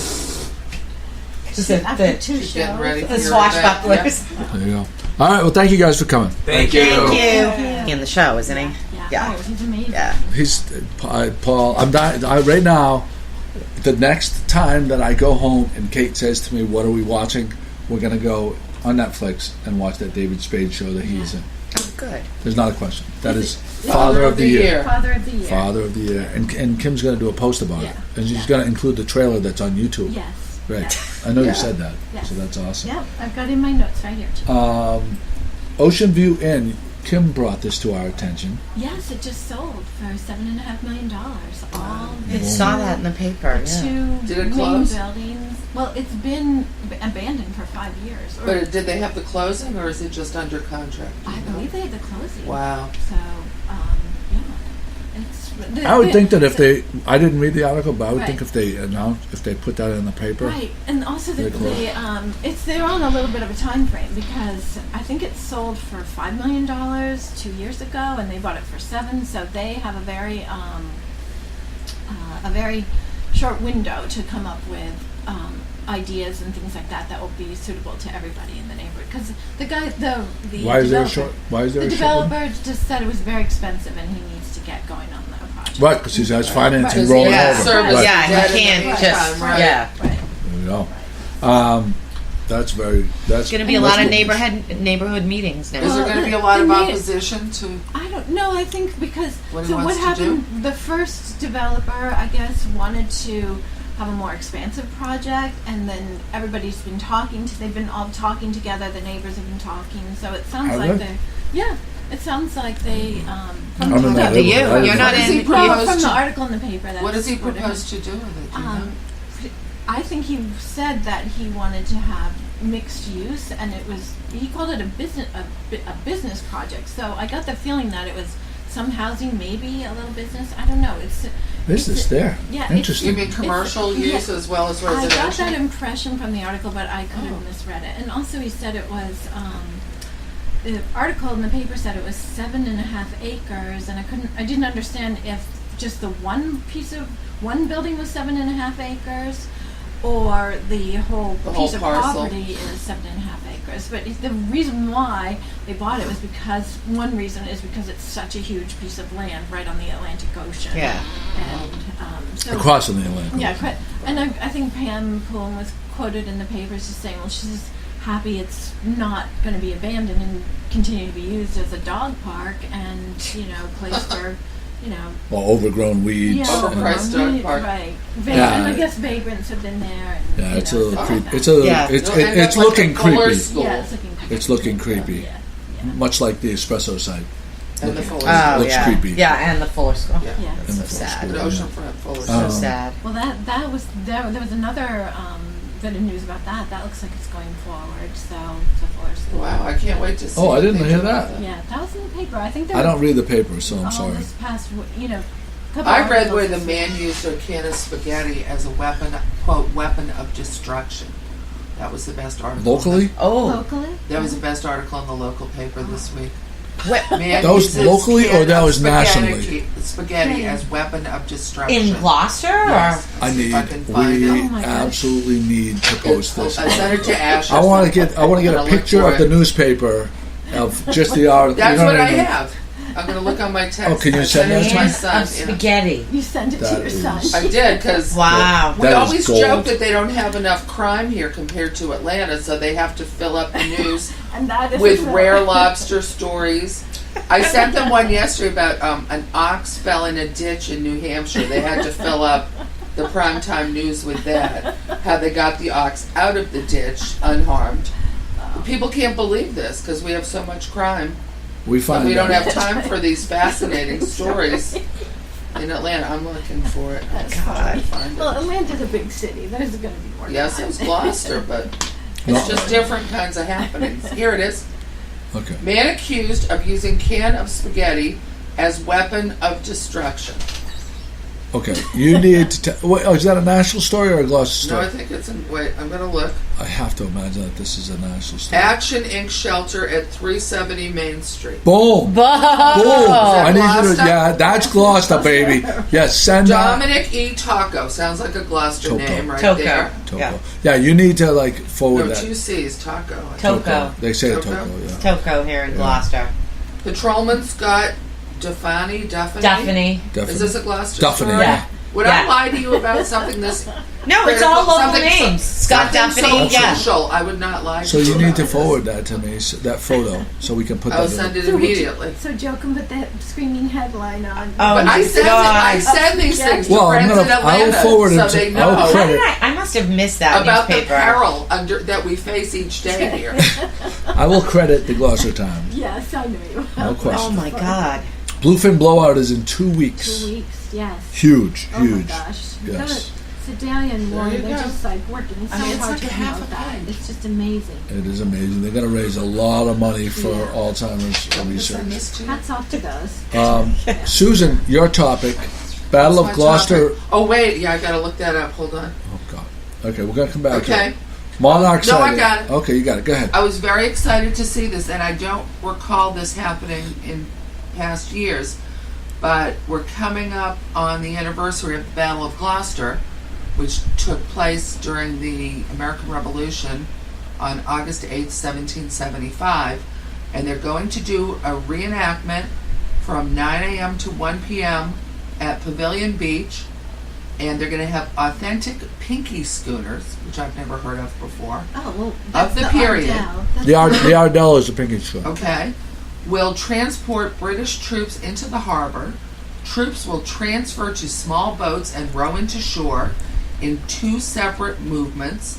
S3: After two
S2: She's getting ready
S3: shows.
S2: for
S4: The
S2: your
S4: swashbucklers.
S1: There you go. All right, well, thank you guys for coming.
S7: Thank you.
S4: Thank you. In the show, isn't he?
S3: Yeah.
S4: Yeah.
S3: Oh, he's amazing.
S4: Yeah.
S1: He's Paul. I'm not right now. The next time that I go home and Kate says to me, "What are we watching?" We're gonna go on Netflix and watch that David Spade show that he's in.
S4: Oh, good.
S1: There's not a question. That is Father of the Year.
S3: Father of the Year.
S1: Father of the Year. And Kim's going to do a post about it.
S3: Yeah.
S1: And she's
S3: Yeah.
S1: going to include the trailer that's on YouTube.
S3: Yes.
S1: Right.
S3: Yes.
S1: I know
S2: Yeah.
S1: you said that.
S3: Yes.
S1: So that's awesome.
S3: Yep, I've got it in my notes right here too.
S1: Ocean View Inn. Kim brought this to our attention.
S3: Yes, it just sold for $7.5 million. All
S4: I saw that in the paper. Yeah.
S3: two
S2: Did it
S3: main
S2: close?
S3: buildings. Well, it's been abandoned for 5 years. Or
S2: But did they have the closing, or is it just under contract? Do
S3: I
S2: you know?
S3: believe they had the closing.
S2: Wow.
S3: So, yeah, it's.
S1: I would think that if they, I didn't read the article, but I would
S3: Right.
S1: think if they put that in the paper.
S3: Right, and also
S1: Very cool.
S3: they're on a little bit of a time frame because I think it sold for $5 million 2 years ago, and they bought it for $7 million. So they have a very short window to come up with ideas and things like that will be suitable to everybody in the neighborhood. Because the
S1: Why is there a
S3: developer-
S1: short? Why is there
S3: The
S1: a short?
S3: developer just said it was very expensive, and he needs to get going on the project.
S1: Right, because he has financing
S2: Right.
S1: rolling
S4: Yeah.
S1: over.
S2: Service
S1: Right.
S4: Yeah,
S2: debt
S4: he
S2: in the
S4: can't
S2: meantime,
S4: just.
S2: right.
S4: Yeah.
S3: Right.
S1: There you go. That's very. That's
S4: It's going to be a lot of
S1: that's
S4: neighborhood meetings now.
S2: Is there
S3: Well,
S2: going to be a lot of
S3: the ma-
S2: opposition to?
S3: I don't know. I think because
S2: What he
S3: so
S2: wants
S3: what
S2: to
S3: happened? The first developer, I guess, wanted to have a more expansive project, and then everybody's been talking. They've been all talking together. The neighbors have been talking. So it sounds
S1: Have
S3: like
S1: they?
S3: they're. Yeah, it sounds like they. From
S1: I'm in
S3: the,
S1: that
S4: to you.
S1: neighborhood.
S4: You're not
S2: What does he
S4: in.
S2: propose
S3: from the
S2: to-
S3: article in the paper. That
S2: What does he
S3: supported
S2: propose
S3: him.
S2: to do with it? Do you know?
S3: I think he said that he wanted to have mixed use, and he called it a business project. So I got the feeling that it was some housing, maybe a little business. I don't know.
S1: business there.
S3: Yeah, it's-
S1: Interesting.
S2: You mean commercial
S3: yeah.
S2: use as well as
S3: I got
S2: residential?
S3: that impression from the article, but I could have
S2: Oh.
S3: misread it. And also, he said it was. The article in the paper said it was 7.5 acres, and I didn't understand if just the one building was 7.5 acres, or the whole
S2: The whole
S3: piece of
S2: parcel.
S3: property is 7.5 acres. But the reason why they bought it was because one reason is because it's such a huge piece of land right on the Atlantic Ocean.
S4: Yeah.
S3: And so
S1: Across in the Atlantic.
S3: yeah, and I think Pam Pullen was quoted in the papers just saying, well, she's happy it's not going to be abandoned and continue to be used as a dog park and, place for,
S1: Well, overgrown weeds.
S3: yeah,
S2: Overpriced dog park.
S3: Right.
S1: Yeah.
S3: And I guess vagrants have been there. And,
S1: Yeah, it's a
S3: you know,
S1: little
S3: stuff
S1: creepy.
S3: like
S1: It's
S3: that.
S1: a.
S4: Yeah.
S1: It's
S2: It'll end
S1: it's
S2: up like
S1: looking
S2: the Fuller
S1: creepy.
S2: School.
S3: Yeah, it's looking creepy.
S1: It's looking creepy.
S3: Yeah.
S1: Much like the espresso site.
S2: And the Fuller
S4: Oh,
S1: Looks
S4: yeah.
S1: creepy.
S4: Yeah, and the Fuller School.
S2: Yeah.
S3: Yeah.
S1: And
S4: So
S1: the
S4: sad.
S1: Fuller
S2: The
S1: School,
S2: oceanfront Fuller
S4: So
S1: Um,
S4: sad.
S3: Well, that was there was another bit of news about that. That looks like it's going forward. So Fuller School.
S2: Wow, I can't wait to see.
S1: Oh, I didn't
S2: what they
S1: hear
S2: do about
S1: that.
S3: Yeah, that was in the paper. I think there
S1: I don't read the paper, so I'm
S3: all
S1: sorry.
S3: this past, couple
S2: I read
S3: articles
S2: where the
S3: this
S2: man
S3: week.
S2: used a can of spaghetti as a weapon, quote, weapon of destruction. That was the best article.
S1: Locally?
S4: Oh.
S3: Locally?
S2: That was the best article in the local paper this week.
S4: What,
S2: Man
S1: That was
S2: uses
S1: locally or
S2: can
S1: that
S2: of
S1: was
S2: spaghetti as weapon of destruction.
S4: in Gloucester?
S2: Yes.
S1: I
S2: See if
S1: need.
S2: I can find
S1: We
S2: it.
S3: Oh my gosh.
S1: absolutely need to post
S2: I
S1: this.
S2: sent it to Ash.
S1: I want to get. I want to get a
S2: I'll look
S1: picture
S2: for
S1: of the
S2: it.
S1: newspaper of just the article.
S2: That's
S1: you know
S2: what I
S1: mean?
S2: have. I'm going to look on my text.
S1: Oh, can you
S2: I
S1: send
S2: it
S1: that
S2: to
S1: to
S2: my
S1: me?
S2: son.
S4: Of spaghetti.
S3: You send it
S1: That
S3: to your
S1: is-
S3: son.
S2: I did, because
S4: Wow.
S2: we
S1: That is
S2: always
S1: gold.
S2: joke that they don't have enough crime here compared to Atlanta, so they have to fill up the news
S3: And that is
S2: with
S3: a film.
S2: rare lobster stories. I sent them one yesterday about an ox fell in a ditch in New Hampshire. They had to fill up the primetime news with that. How they got the ox out of the ditch unharmed. People can't believe this because we have so much crime.
S1: We
S2: But
S1: find
S2: we don't
S1: out.
S2: have time for these fascinating stories in Atlanta. I'm looking for it.
S3: That's
S2: I
S3: funny.
S2: find
S3: Well,
S2: it.
S3: Atlanta's a big city. There's going to be more.
S2: Yes, it
S3: crime.
S2: was Gloucester, but
S1: No.
S2: it's just different kinds of happenings. Here it is.
S1: Okay.
S2: Man accused of using can of spaghetti as weapon of destruction.
S1: Okay. You need to tell. Is that a national story or a Gloucester
S2: No,
S1: story?
S2: I think it's in. Wait, I'm going to look.
S1: I have to imagine that this is a national story.
S2: Action Inc. shelter at 370 Main Street.
S1: Boom. Boom.
S4: Oh.
S1: I need you to.
S2: Gloucester?
S1: Yeah, that's Gloucester, baby. Yes, send that.
S2: Dominic E. Taco. Sounds like a Gloucester
S1: Toco.
S2: name right
S4: Toco.
S2: there.
S1: Toco. Yeah, you need to like forward
S2: No,
S1: that.
S2: 2 C's. Taco.
S4: Toco.
S1: They say
S2: Toco?
S1: Toco. Yeah.
S4: Toco here in Gloucester.
S2: Patrolman Scott Duffany.
S4: Duffany.
S1: Definitely.
S2: Is this a Gloucester
S1: Duffany.
S2: story?
S4: Yeah.
S2: Would
S4: Yeah.
S2: I lie to you about something this
S4: No, it's
S2: critical?
S4: all local
S2: Something
S4: names. Scott
S2: something
S4: Duffany,
S2: so
S4: yeah.
S2: crucial, I would not lie to
S1: So
S2: you
S1: you need
S2: about
S1: to
S2: this.
S1: forward that to me, that photo, so we can put
S2: I'll
S1: that
S2: send
S1: in.
S2: it immediately.
S3: So Joe can put that screaming headline on.
S4: Oh,
S2: But I
S4: God.
S2: send these things to
S1: Well, I'm
S2: friends
S1: gonna-
S2: in Atlanta
S1: I will forward it
S2: so
S1: to-
S2: they
S1: I'll
S2: know
S4: How
S1: credit.
S4: did I must have missed that
S2: about the
S4: newspaper.
S2: peril that we face each day here.
S1: I will credit the Gloucester Times.
S3: Yes, I know you.
S1: No
S4: Oh
S1: question.
S4: my God.
S1: Bluefin Blowout is in 2 weeks.
S3: 2 weeks, yes.
S1: Huge,
S3: Oh my
S1: huge.
S3: gosh.
S1: Yes.
S3: Sedalia and
S2: There
S3: Warren,
S2: you
S3: they're
S2: go.
S3: just like working so
S2: I mean, it's
S3: hard
S2: like
S3: to
S2: a half
S3: promote
S2: a
S3: that.
S2: pint.
S3: It's just amazing.
S1: It is amazing. They're going to raise a lot of money for
S3: Yeah.
S1: Alzheimer's
S2: Send
S1: research.
S2: this to you.
S3: Hats off to those.
S1: Susan, your topic, Battle
S2: That's
S1: of
S2: my
S1: Gloucester.
S2: topic. Oh wait, yeah, I gotta look that up. Hold on.
S1: Oh God. Okay, we're going to come back. to
S2: Okay.
S1: it. Monarch
S2: No, I
S1: sighting.
S2: got it.
S1: Okay, you got it. Go ahead.
S2: I was very excited to see this, and I don't recall this happening in past years, but we're coming up on the anniversary of the Battle of Gloucester, which took place during the American Revolution on August 8th, 1775, and they're going to do a reenactment from 9 a.m. to 1 p.m. at Pavilion Beach, and they're going to have authentic Pinky schooners, which I've never heard of before.
S3: Oh, well, that's
S2: the period.
S3: Ardell. That's
S1: The Ardell is the pinky school.
S2: Okay, will transport British troops into the harbor. Troops will transfer to small boats and row into shore in 2 separate movements,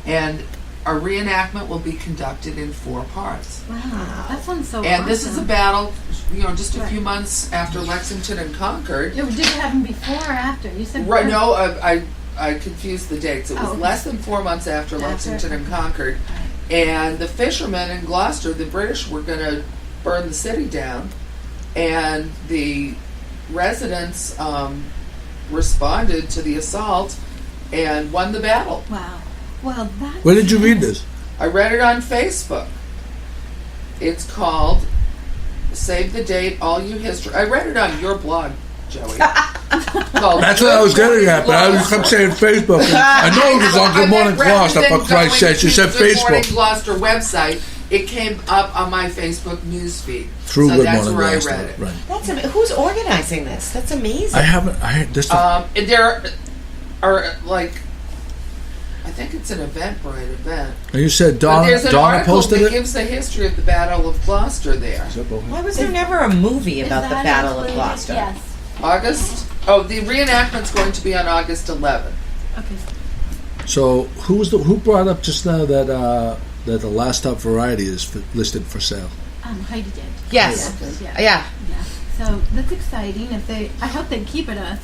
S2: and a reenactment will be conducted in 4 parts.
S3: Wow, that sounds so
S2: And
S3: awesome.
S2: this is a battle, just a few months after Lexington and Concord.
S3: Did it happen before or after? You said
S2: Right,
S3: before?
S2: no, I confused the dates. It was
S3: Oh, okay.
S2: less than 4 months after
S3: After.
S2: Lexington and Concord. And the fishermen in Gloucester, the British were going to burn the city down. And the residents responded to the assault and won the battle.
S3: Wow. Well, that's...
S1: Where did you read this?
S2: I read it on Facebook. It's called Save the Date, All You History. I read it on your blog, Joey. Called
S1: That's what I was getting at, but I kept saying Facebook. And I know it was on Good Morning Gloucester, for Christ's sake. You said
S2: Good Morning
S1: Facebook.
S2: Gloucester website. It came up on my Facebook news feed.
S1: Through
S2: so
S1: Good
S2: that's
S1: Morning
S2: where
S1: Gloucester.
S2: I read it.
S1: Right.
S4: That's who's organizing this? That's amazing.
S1: I haven't. This.
S2: And there are like, I think it's an Eventbrite event.
S1: You said
S2: But there's an
S1: Donna
S2: article
S1: posted
S2: that
S1: it?
S2: gives the history of the Battle of Gloucester there.
S4: Why was there never a movie
S3: Is
S4: about the
S3: that
S4: Battle of
S3: included?
S4: Gloucester?
S3: Yes.
S2: The reenactment's going to be on August 11th.
S3: Okay.
S1: So who brought up just now that the Last Stop Variety is listed for sale?
S3: Heidi did.
S4: Yes.
S3: Yeah.
S4: Yeah.
S3: Yeah. So that's exciting. I hope they keep it a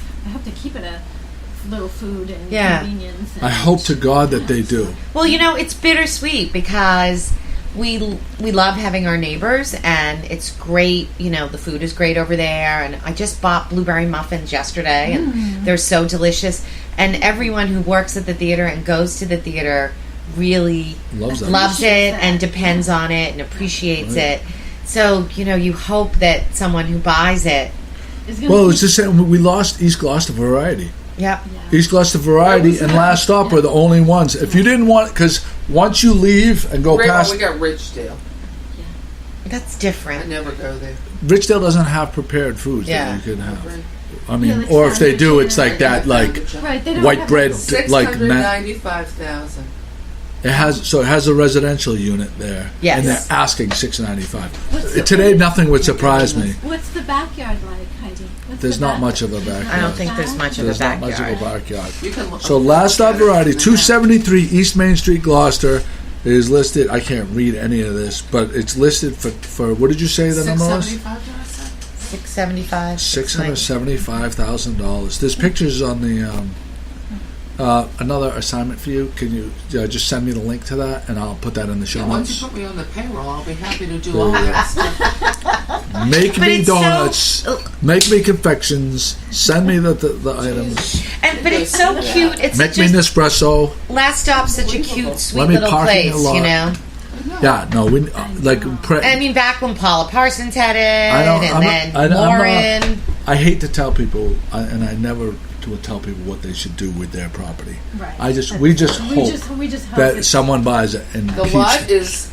S3: little food and
S4: Yeah.
S3: convenience. And
S1: I hope to God that they do.
S4: Well, it's bittersweet because we love having our neighbors, and it's great. The food is great over there, and I just bought blueberry muffins yesterday, and they're so delicious. And everyone who works at the theater and goes to the theater really
S1: Loves that.
S4: loves it
S3: Appreciates
S4: and
S3: it.
S4: depends on it and appreciates
S1: Right.
S4: it. So you hope that someone who buys it,
S3: It's gonna
S1: Well,
S3: keep-
S1: it's just saying we lost East Gloucester Variety.
S4: yep.
S3: Yeah.
S1: East Gloucester Variety and Last Stop are the only ones. If you didn't want, because once you leave and go past,
S2: We got Ridgedale.
S4: That's
S2: I
S4: different.
S2: never go there.
S1: Richdale doesn't have prepared foods
S4: Yeah.
S1: that you can have.
S2: Right.
S1: I mean,
S3: Yeah, like
S1: or if they do,
S3: sandwiches
S1: it's like that, like
S3: Right, they don't
S1: white
S3: have
S1: bread, like
S2: $695,000.
S1: it has a residential unit there,
S4: Yes.
S1: and they're asking $695.
S3: What's the-
S1: Today, nothing would surprise me.
S3: What's the backyard like, Heidi? What's
S1: There's
S3: the
S1: not
S3: back-
S1: much of a
S4: I
S1: backyard.
S4: don't think there's much of a
S1: There's not much of a
S4: backyard.
S1: backyard.
S2: You can look.
S1: So Last Stop Variety, 273 East Main Street, Gloucester, is listed. I can't read any of this, but it's listed for what did you say the number was?
S2: $675.
S1: $675,000. There's pictures on the another assignment for you. Can you just send me the link to that, and I'll put that in the show
S2: Yeah, once
S1: notes.
S2: you put me on the payroll, I'll be happy to do all that stuff.
S1: Make
S4: But
S1: me
S4: it's
S1: donuts. Make me confections. Send me the items.
S4: But it's so cute. It's
S1: Make me
S4: just
S1: an espresso.
S4: Last Stop's such a cute, sweet
S1: Let me
S4: little
S1: park in
S4: place,
S1: your lot.
S4: you know.
S1: Yeah, no, we like.
S4: I mean, back when Paula Parsons had it,
S1: I'm
S4: and
S1: not-
S4: then Lauren.
S1: I hate to tell people, and I never will tell people what they should do with their property.
S3: Right.
S1: We just hope
S3: we just hope
S1: that
S3: it's-
S1: someone buys it and
S2: The
S1: keeps
S2: lot
S1: it.
S2: is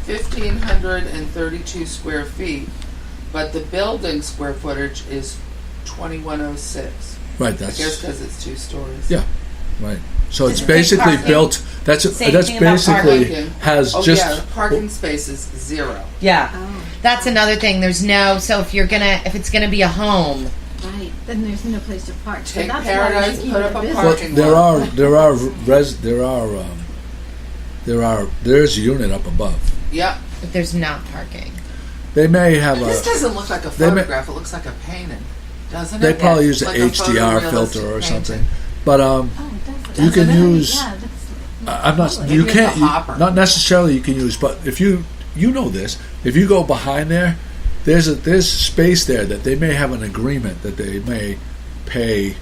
S2: 1,532 square feet, but the building square footage is 2,106.
S1: Right,
S2: I guess
S1: that's
S2: because it's 2 stories.
S1: Yeah. right. So it's
S4: Does it take
S1: basically
S4: parking?
S1: built. That's
S4: Same
S1: that's
S4: thing about
S1: basically
S2: parking.
S1: has
S2: Oh
S1: just
S2: yeah, parking spaces 0.
S4: Yeah,
S3: Oh,
S4: that's another thing. There's no. So if it's gonna be a home,
S3: right. Then there's no place to park. So
S2: Take
S3: that's
S2: Paradise,
S3: why making
S2: put
S3: it
S2: up a
S3: business.
S1: Well,
S2: parking lot.
S1: there's a unit up above.
S2: Yep.
S4: but there's not parking.
S1: They may have
S2: This
S1: a.
S2: doesn't look like a
S1: They may-
S2: photograph. It looks like a painting, doesn't
S1: They
S2: it?
S1: probably use an
S2: Like a
S1: HDR
S2: photorealistic
S1: filter or
S2: painting.
S1: something. But
S3: Oh, it does.
S1: You can
S3: That's-
S1: use-
S3: Yeah, that's.
S1: I'm not.
S3: Totally.
S1: You
S2: Maybe
S1: can't.
S2: it's a hopper.
S1: Not necessarily. You can use, but if you know this, if you go behind there, there's space there that they may have an agreement that they may pay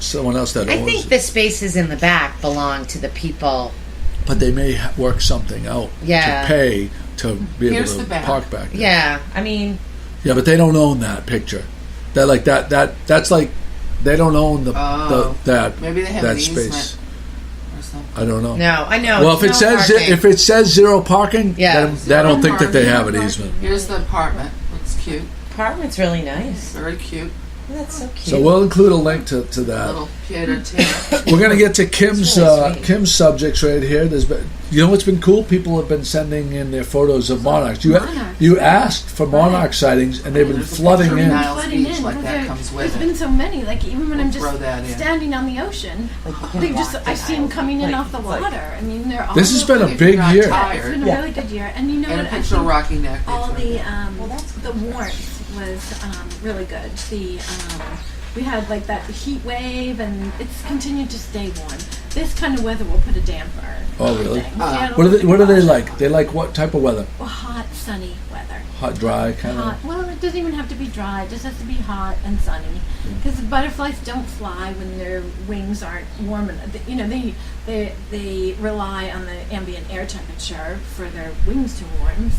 S1: someone else that
S4: I
S1: owns
S4: think
S1: it,
S4: the spaces in the back belong to the people.
S1: but they may work something out
S4: Yeah.
S1: to pay to be
S2: Here's
S1: able
S2: the
S1: to
S2: back.
S1: park back there.
S4: Yeah, I mean,
S1: Yeah, but they don't own that picture. That like that's like they don't own
S2: Oh.
S1: that
S2: Maybe they have
S1: that
S2: an easement
S1: space.
S2: or something.
S1: I don't know.
S4: no, I know.
S1: Well,
S4: it's
S1: if it
S4: no
S1: says
S4: parking.
S1: if it says zero parking,
S4: Yeah.
S1: then I don't think that they
S3: Zero
S1: have an
S3: parking.
S1: easement.
S2: Here's the apartment. Looks cute.
S4: apartment's really nice.
S2: Very cute.
S4: That's so cute.
S1: So we'll include a link to that.
S2: Little pied-a-terre.
S1: We're going to get to Kim's
S4: really sweet.
S1: Kim's subjects right here. There's been, you know what's been cool? People have been sending in their photos of monarchs.
S3: Monarchs.
S1: You asked for monarch sightings, and they've been
S2: There's a
S1: flooding
S2: picture
S1: in.
S2: now. Niles
S3: Flooding
S2: Beach,
S3: in,
S2: like
S3: because
S2: that comes with
S3: there's
S2: it.
S3: been so many. Like even when I'm
S2: We'll
S3: just
S2: throw that in.
S3: standing on the ocean,
S4: you can
S3: they just
S4: walk
S3: I
S4: it
S3: see them
S4: out.
S3: coming in
S4: Like,
S3: off the
S4: it's like-
S3: water. I mean, they're all.
S1: This has been a
S2: If
S1: big
S2: you're not
S1: year.
S3: It's
S2: tired.
S3: been a
S4: Yeah.
S3: really good year, and you know
S2: And a
S3: what? I
S2: picture of
S3: think
S2: Rocky Neck.
S3: all the
S4: Well, that's
S3: the warmth was really good. The we had like that heat wave, and it's continued to stay warm. This kind of weather will put a damper.
S1: Oh,
S3: on
S1: really?
S3: things. Yeah, it'll
S1: What
S3: put
S1: do
S3: a
S1: they
S3: kibosh
S1: like?
S3: on.
S1: They like what type of weather?
S3: Well, hot, sunny weather.
S1: Hot, dry, kind
S3: Hot.
S1: of.
S3: Well, it doesn't even have to be dry. It just has to be hot and sunny. Because butterflies don't fly when their wings aren't warm enough. You know, they rely on the ambient air temperature for their wings to warm.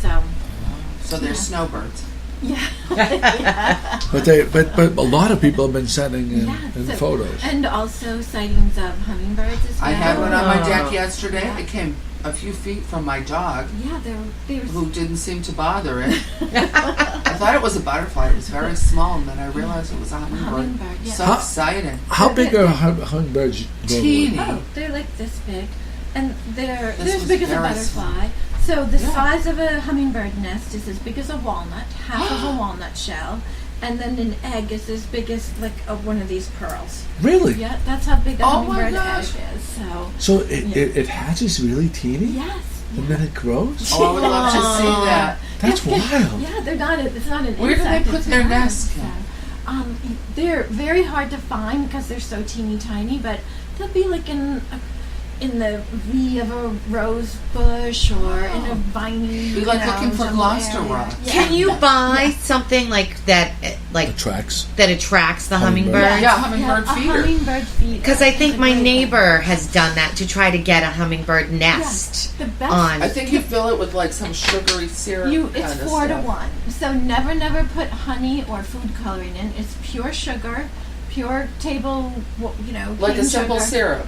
S2: So they're snowbirds.
S3: Yeah. Yeah.
S1: But a lot of people have been sending in,
S3: Yeah,
S1: in
S3: so-
S1: photos.
S3: And also sightings of hummingbirds as well.
S2: I had one on my
S4: Oh.
S2: deck yesterday. It came a few feet from my dog,
S3: Yeah, they were.
S2: who didn't seem to bother it. I thought it was a butterfly. It was very small, and then I realized it was a hummingbird.
S3: Hummingbird, yeah.
S2: So
S1: Huh?
S2: exciting.
S1: How big are hummingbirds?
S2: Teeny.
S1: normally?
S3: Oh, they're like this big, and they're
S2: This
S3: as
S2: was
S3: big as a
S2: very
S3: butterfly. So the
S2: Yeah.
S3: size of a hummingbird nest is as big as a walnut, half of a walnut shell, and then an egg is as big as like one of these pearls.
S1: Really?
S3: Yeah, that's how big a
S2: Oh my
S3: hummingbird
S2: gosh.
S3: egg is. So
S1: So
S3: Yeah.
S1: it hatches really teeny,
S3: yes,
S1: and then it grows.
S2: Oh, I would love to see that.
S1: That's wild.
S3: yeah, they're not. It's not an
S2: Where do they
S3: insect,
S2: put
S3: it's
S2: their
S3: an
S2: nests,
S3: insect.
S2: Kim?
S3: They're very hard to find because they're so teeny tiny, but they'll be like in the V of a rose bush or in a viney.
S2: Be like looking for
S3: jungle
S2: Gloucester
S3: area.
S2: rock.
S3: Yeah.
S4: Can you buy something like that, like
S1: Attracts.
S4: that attracts the
S1: Hummingbird.
S4: hummingbird?
S2: Yeah, hummingbird
S3: a
S2: feeder.
S3: hummingbird feeder.
S4: Because I think
S3: is a
S4: my
S3: great
S4: neighbor has done that to try to get a hummingbird nest
S3: one. The best.
S4: on.
S2: I think you fill it with like some sugary syrup.
S3: It's
S2: kind of
S3: 4 to
S2: stuff.
S3: 1. So never put honey or food coloring in. It's pure sugar, pure table,
S2: Like a
S3: cane
S2: simple
S3: sugar.
S2: syrup.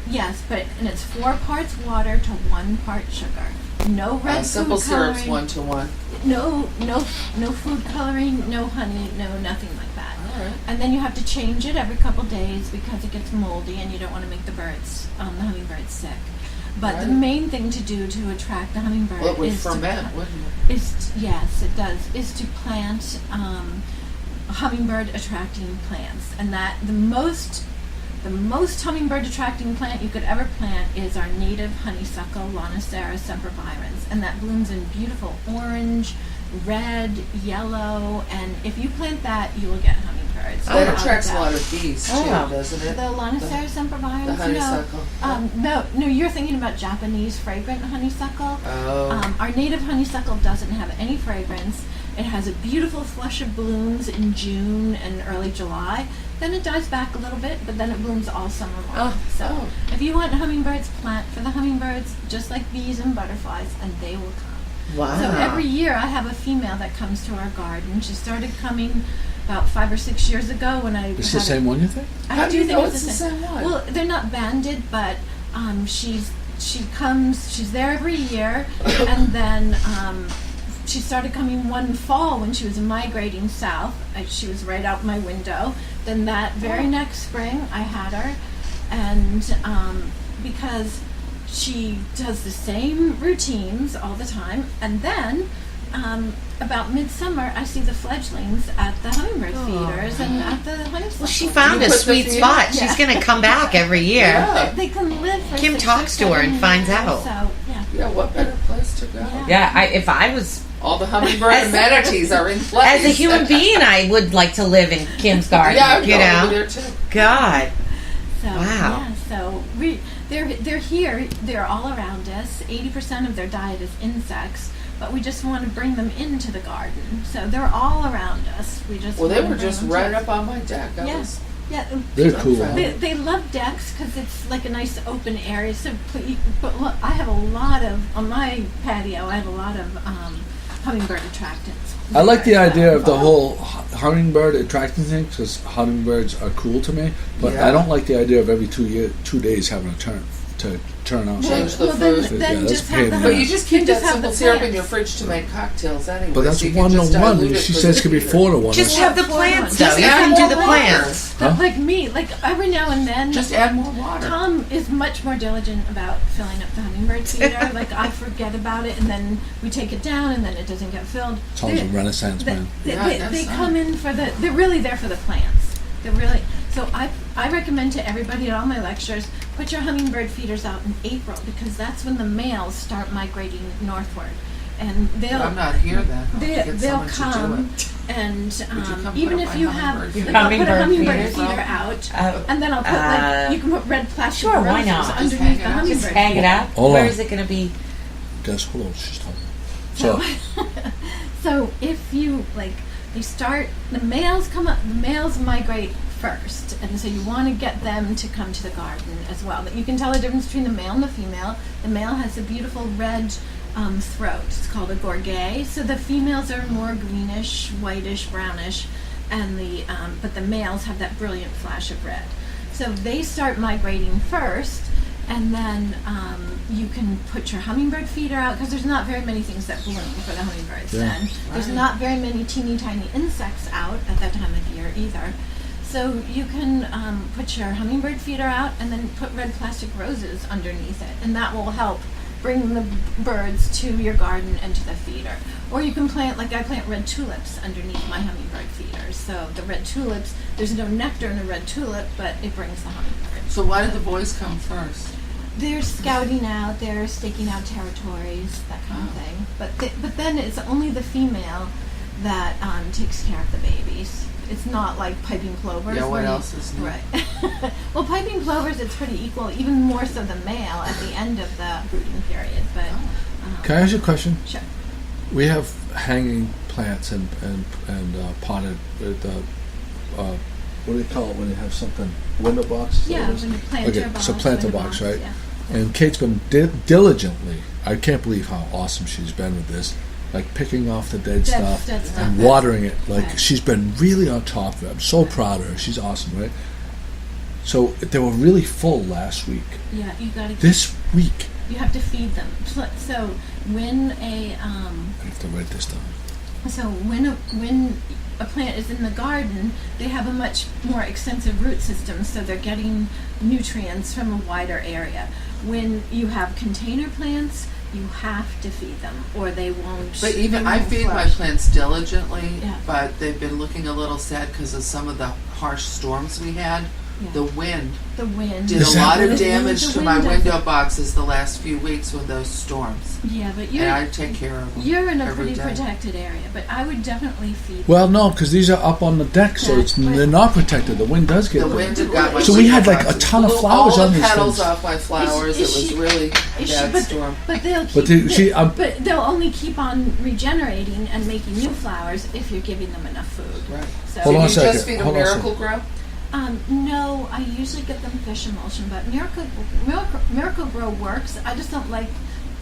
S3: Yes, and it's 4 parts water to 1 part sugar. No red
S2: simple
S3: food
S2: syrups
S3: coloring.
S2: 1-to-1.
S3: No food coloring, no honey, no nothing like that.
S2: All right.
S3: And then you have to change it every couple days because it gets moldy and you don't want to make the hummingbirds sick. But the
S2: Right.
S3: main thing to do to attract the hummingbird
S2: Well, it would
S3: is
S2: ferment,
S3: to,
S2: wouldn't it?
S3: yes, it does, is to plant hummingbird attracting plants. And that the most hummingbird attracting plant you could ever plant is our native honeysuckle, Lonicera sempervirens, and that blooms in beautiful orange, red, yellow, and if you plant that, you will get hummingbirds.
S2: That
S3: without
S2: attracts a
S3: doubt.
S2: lot of bees too,
S4: Oh.
S2: doesn't
S3: The
S2: it?
S3: Lonicera sempervirens?
S2: The honeysuckle.
S3: No, you're thinking about Japanese fragrant honeysuckle.
S2: Oh.
S3: Our native honeysuckle doesn't have any fragrance. It has a beautiful flush of blooms in June and early July. Then it dies back a little bit, but then it blooms all summer long. So if you want hummingbirds, plant for the hummingbirds, just like bees and butterflies, and they will come.
S4: Wow.
S3: So every year I have a female that comes to our garden. She started coming about 5 or 6 years ago when I
S1: It's
S3: had
S1: the same one, you think?
S3: I
S2: How do
S3: do
S2: you
S3: think
S2: know
S3: it's
S2: it's the same one?
S3: Well, they're not banded, but she comes. She's there every year, and then she started coming one fall when she was migrating south. She was right out my window. Then that very next spring, I had her, and because she does the same routines all the time, and then about midsummer, I see the fledglings at the hummingbird feeders and at the honeysuckle.
S4: Well, she found
S2: You
S4: a
S2: put the
S4: sweet
S2: feed-
S4: spot. She's going to come back every year.
S2: Yeah.
S3: They can live for
S4: Kim
S3: 6 or
S4: talks to her
S3: 7
S4: and finds
S3: years,
S4: out.
S3: So, yeah.
S2: Yeah, what better place to go?
S3: Yeah.
S4: Yeah, if I was,
S2: All the hummingbird
S4: As-
S2: amenities are in place.
S4: as a human being, I would like to live in Kim's garden.
S2: Yeah, I would
S4: you
S2: go
S4: know?
S2: over there too.
S4: God.
S3: So,
S4: Wow.
S3: Yeah, so they're here. They're all around us. 80% of their diet is insects, but we just want to bring them into the garden. So they're all around us. We just
S2: Well, they
S3: want to
S2: were
S3: bring
S2: just
S3: them
S2: right
S3: to-
S2: up on my deck. I
S3: Yeah.
S2: was
S3: Yeah,
S1: They're cool.
S3: they love decks because it's like a nice open area. So, but look, I have a lot of on my patio. I have a lot of hummingbird attractants.
S1: I like the
S3: So-
S1: idea of the whole hummingbird attracting thing because hummingbirds are cool to me, but
S2: Yeah.
S1: I don't like the idea of every 2 days having to turn out.
S2: Change the
S3: then,
S2: food.
S3: then
S1: Yeah, that's
S3: just
S1: a pain
S3: have the
S1: in
S2: But
S1: the
S2: you
S1: ass.
S2: just keep
S3: Just
S2: that
S3: have
S2: simple
S3: the
S2: syrup in your
S3: plants.
S2: fridge to make cocktails anyway.
S1: But that's
S2: so you can
S1: 1 to
S2: just
S1: 1.
S2: dilute it
S1: She
S2: for
S1: says
S2: the
S1: it could be
S2: heater.
S1: 4 to 1.
S4: Just have the plants,
S2: Just
S4: though. You
S2: add
S4: can do
S2: more
S4: the
S2: water.
S4: plants.
S3: But
S1: Huh?
S3: like me, like every now and then,
S2: Just add more water.
S3: Tom is much more diligent about filling up the hummingbird feeder. Like I forget about it, and then we take it down, and then it doesn't get filled.
S1: Tom's a
S3: They-
S1: Renaissance
S3: they,
S1: man.
S3: they,
S2: Yeah,
S3: they,
S2: that's
S3: they
S2: nice.
S3: come in for the. They're really there for the plants. They're really. So I recommend to everybody at all my lectures, put your hummingbird feeders out in April because that's when the males start migrating northward, and they'll.
S2: I'm not here then. I'll get
S3: They'll
S2: someone to do
S3: come,
S2: it.
S3: and
S2: Would you come
S3: even
S2: put
S3: if
S2: up
S3: you
S2: my
S3: have,
S2: hummingbird
S3: like,
S2: feeder?
S3: I'll put a
S4: Hummingbird
S3: hummingbird
S2: feeders?
S3: feeder out,
S4: Uh,
S3: and then I'll put like you can put red plastic
S4: Sure, why
S3: roses
S4: not? Just
S3: underneath
S2: hang
S3: the
S2: it out.
S3: hummingbird
S4: Just hang it
S3: feeder.
S4: up.
S1: Hold
S4: Where
S1: on.
S4: is it going to be?
S1: Guess hold on, she's talking.
S3: So,
S1: So
S3: so if you like, you start the males come up. The males migrate first, and so you want to get them to come to the garden as well. But you can tell the difference between the male and the female. The male has a beautiful red throat. It's called a gorget. So the females are more greenish, whitish, brownish, and but the males have that brilliant flash of red. So they start migrating first, and then you can put your hummingbird feeder out because there's not very many things that bloom for the hummingbirds.
S1: Yeah.
S3: Then there's not very many teeny tiny insects out at that time of year either. So you can put your hummingbird feeder out and then put red plastic roses underneath it, and that will help bring the birds to your garden and to the feeder. Or you can plant, like I plant red tulips underneath my hummingbird feeders. So the red tulips, there's no nectar in a red tulip, but it brings the hummingbirds.
S2: So why did the boys come first?
S3: They're scouting out, they're staking out territories, that kind of
S2: Oh.
S3: thing. But then it's only the female that takes care of the babies. It's not like piping plovers.
S2: Yeah, what
S3: where you-
S2: else is new?
S3: Right. Well, piping plovers, it's pretty equal, even more so than male at the end of the breeding period. But
S1: can I ask you a question?
S3: sure.
S1: We have hanging plants and potted with what do you call it when you have something window box? Is that
S3: Yeah,
S1: what it is?
S3: when you plant
S1: Okay,
S3: your box,
S1: so planter
S3: window
S1: box, right?
S3: Yeah.
S1: And Kate's been diligently. I can't believe how awesome she's been with this. Like picking off the dead stuff
S3: Dead stuff.
S1: and watering it. Like
S3: Right.
S1: she's been really on top of it. I'm so proud of her. She's awesome, right? So they were really full last week.
S3: Yeah, you gotta.
S1: This week
S3: You have to feed them. So when
S1: I have to write this down.
S3: When a plant is in the garden, they have a much more extensive root system, so they're getting nutrients from a wider area. When you have container plants, you have to feed them, or they won't.
S2: But even
S3: they
S2: I
S3: won't
S2: feed my
S3: flourish.
S2: plants diligently,
S3: Yeah.
S2: but they've been looking a little sad because of some of the harsh storms we had.
S3: Yeah.
S2: The wind
S3: The wind
S2: did
S1: Is
S2: a lot
S1: that-
S2: of damage
S3: The
S2: to my
S3: wind
S2: window
S3: does-
S2: boxes the last few weeks with those storms.
S3: Yeah, but
S2: And I take care of them.
S3: you're in a
S2: every
S3: pretty
S2: day.
S3: protected area. But I would definitely feed.
S1: Well, no, because these are up on the deck, so it's
S3: Right.
S1: they're not protected. The wind does get
S2: The
S1: them.
S2: wind had got my
S1: So we had like a
S2: boxes.
S1: ton of
S2: Blew
S1: flowers
S2: all
S1: on
S2: the
S1: these
S2: petals
S1: things.
S2: off my flowers.
S3: Is
S2: It was
S3: she-
S2: really a
S3: Is she-
S2: bad
S3: but-
S2: storm.
S3: But they'll keep.
S1: But
S3: but they'll only keep on regenerating and making new flowers if you're giving them enough food.
S2: Right.
S3: So
S1: Hold
S2: Did
S1: on a
S2: you
S1: second.
S2: just feed a
S1: Hold on a
S2: Miracle Grow?
S3: No, I usually get them fish emulsion, but Miracle Grow works. I just don't like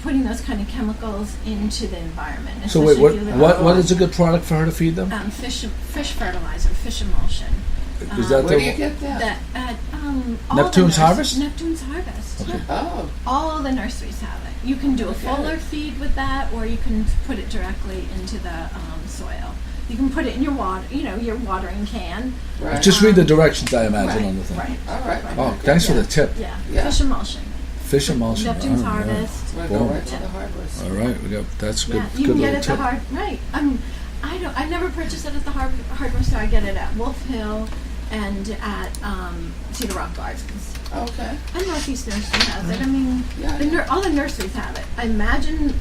S3: putting those kind of chemicals into the environment.
S1: So wait,
S3: especially if you live
S1: what
S3: on-
S1: is a good product for her to feed them?
S3: fish fertilizer, fish emulsion.
S1: Is that
S2: Where
S1: the
S2: do you get that?
S3: That at all
S1: Neptune's
S3: the
S1: Harvest?
S3: Neptune's Harvest.
S1: Okay.
S2: Oh,
S3: All the nurseries have it. You can do a
S2: Okay.
S3: fuller feed with that, or you can put it directly into the soil. You can put it in your water, your watering can.
S2: right.
S1: Just read the directions, I imagine,
S3: Right,
S1: on the thing.
S3: right.
S2: All right.
S1: Oh, thanks for
S3: Yeah.
S1: the tip.
S3: Yeah,
S2: Yeah.
S3: fish emulsion.
S1: Fish emulsion.
S3: Neptune's
S1: All right.
S3: Harvest.
S2: I'm gonna go
S1: Boom.
S2: right to the hardware.
S1: All right, we got that's good.
S3: Yeah, you
S1: good
S3: can get
S1: little
S3: it
S1: tip.
S3: at the right. I never purchase it at the hardware store. I get it at Wolf Hill and at Cedar Rock Gardens.
S2: Okay.
S3: And Northeast Nursery has it. I mean,
S2: Yeah.
S3: all the nurseries have it. I imagine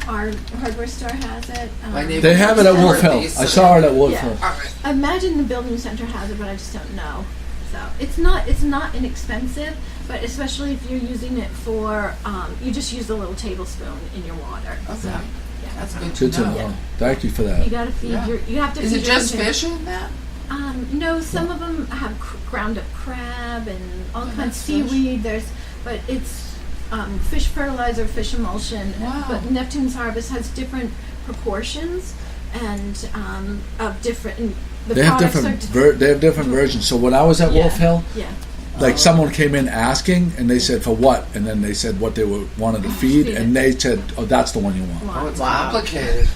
S3: our hardware store has it.
S2: My neighbor-
S1: They have it at Wolf Hill. I saw it at Wolf
S3: Yeah.
S1: Hill.
S2: All right.
S3: I imagine the building center has it, but I just don't know. So it's not inexpensive, but especially if you're using it for, you just use a little tablespoon in your water.
S2: Okay.
S3: So, yeah.
S2: That's good
S1: Good to
S2: know.
S1: know. Thank you for
S3: You
S1: that.
S3: gotta feed
S2: Yeah.
S3: you have to
S2: Is
S3: feed
S2: it
S3: your
S2: just
S3: container.
S2: fish in that?
S3: No, some of them have ground up crab and all kinds of
S2: that's fish.
S3: seaweed. But it's fish fertilizer, fish emulsion.
S2: Wow.
S3: But Neptune's Harvest has different proportions and of different. And the
S1: They have
S3: products
S1: different.
S3: are
S1: They have different versions. So when I was at
S3: Yeah.
S1: Wolf Hill,
S3: Yeah.
S1: like someone came in asking, and they said for what, and then they said what they wanted to feed,
S3: Feed
S1: and
S3: it.
S1: they said, "Oh, that's the one you want."
S2: Oh, it's
S4: Wow.
S2: complicated.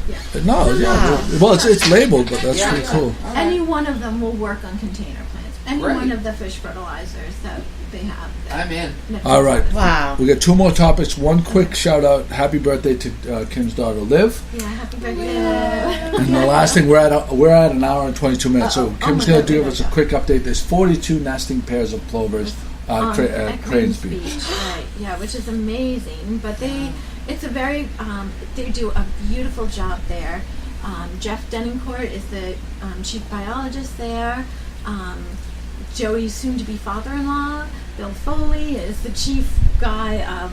S1: No, yeah. Well, it's labeled, but that's
S2: Yeah.
S1: pretty cool.
S2: All right.
S3: Any one of them will work on container plants. Any
S2: Great.
S3: one of the fish fertilizers that they have.
S2: I'm in.
S3: Neptune's
S1: All right.
S3: Harvest.
S4: Wow.
S1: We got two more topics. One quick shout out, happy birthday to Kim's daughter Liv.
S3: Yeah, happy birthday.
S1: And the last thing, we're at an hour and 22 minutes. So
S3: Uh-oh.
S1: Kim's
S3: Oh my
S1: going
S3: God,
S1: to give
S3: my
S1: us a
S3: God.
S1: quick update. There's 42 nesting pairs of plovers
S3: At
S1: at Cranes Beach.
S3: Right, yeah, which is amazing. But it's a very, they do a beautiful job there. Jeff Dennincourt is the chief biologist there. Joey's soon-to-be father-in-law, Bill Foley, is the chief guy of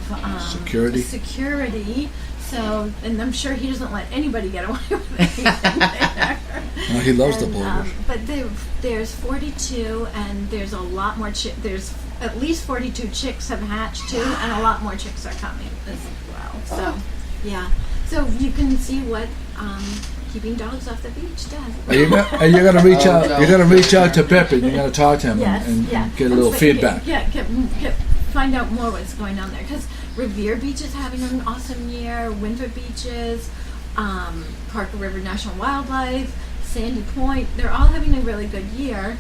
S3: security. So, and I'm sure he doesn't let anybody get away with anything there.
S1: No, he loves the
S3: And,
S1: plovers.
S3: but there's 42, and there's a lot more. There's at least 42 chicks have hatched too, and a lot more chicks are coming as well. So, yeah. So you can see what keeping dogs off the beach does.
S1: Are you going to reach
S2: Oh,
S1: out?
S2: no.
S1: You're going to reach out to Pip, and you're going to talk to him
S3: Yes,
S1: and
S3: yeah.
S1: get a little
S3: And
S1: feedback.
S3: Find out more what's going on there, because Revere Beach is having an awesome year. Winter Beaches, Parker River National Wildlife, Sandy Point, they're all having a really good year.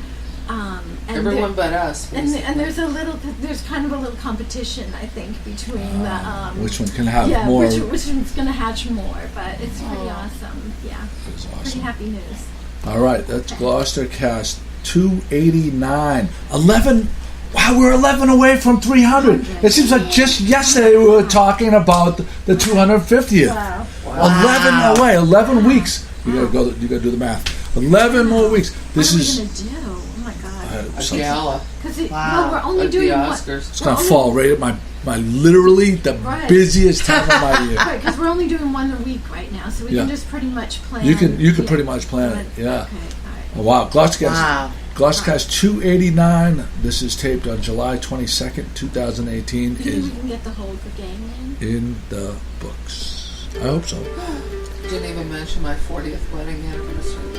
S3: And
S2: Everyone but us.
S3: and there's kind of a little competition, I think, between the
S1: Which one can have
S3: yeah,
S1: more?
S3: which one's going to hatch more, but it's pretty awesome. Yeah,
S1: That's
S3: pretty
S1: awesome.
S3: happy news.
S1: All right, that's GloucesterCast 289. 11. Wow, we're 11 away from 300. It seems like just yesterday we were talking about the 250th.
S3: Wow.
S1: 11 away, 11 weeks. You gotta do the math. 11 more weeks. This
S3: what
S1: is
S3: are we gonna do? Oh my god!
S2: A
S1: something.
S2: gala.
S3: Because
S4: Wow.
S3: we're only
S2: Like the
S3: doing one.
S2: Oscars.
S1: It's gonna fall right at my literally the
S3: Right.
S1: busiest time of my year.
S3: Right, because we're only doing one a week right now, so we
S1: Yeah.
S3: can just pretty much plan.
S1: You can pretty much plan it. Yeah.
S3: Okay. All right.
S1: Oh, wow, GloucesterCast.
S4: Wow.
S1: GloucesterCast 289. This is taped on July 22nd, 2018.
S3: You think
S1: Is
S3: we can get the whole gang in?
S1: in the books. I hope so.
S2: Didn't even mention my 40th wedding anniversary.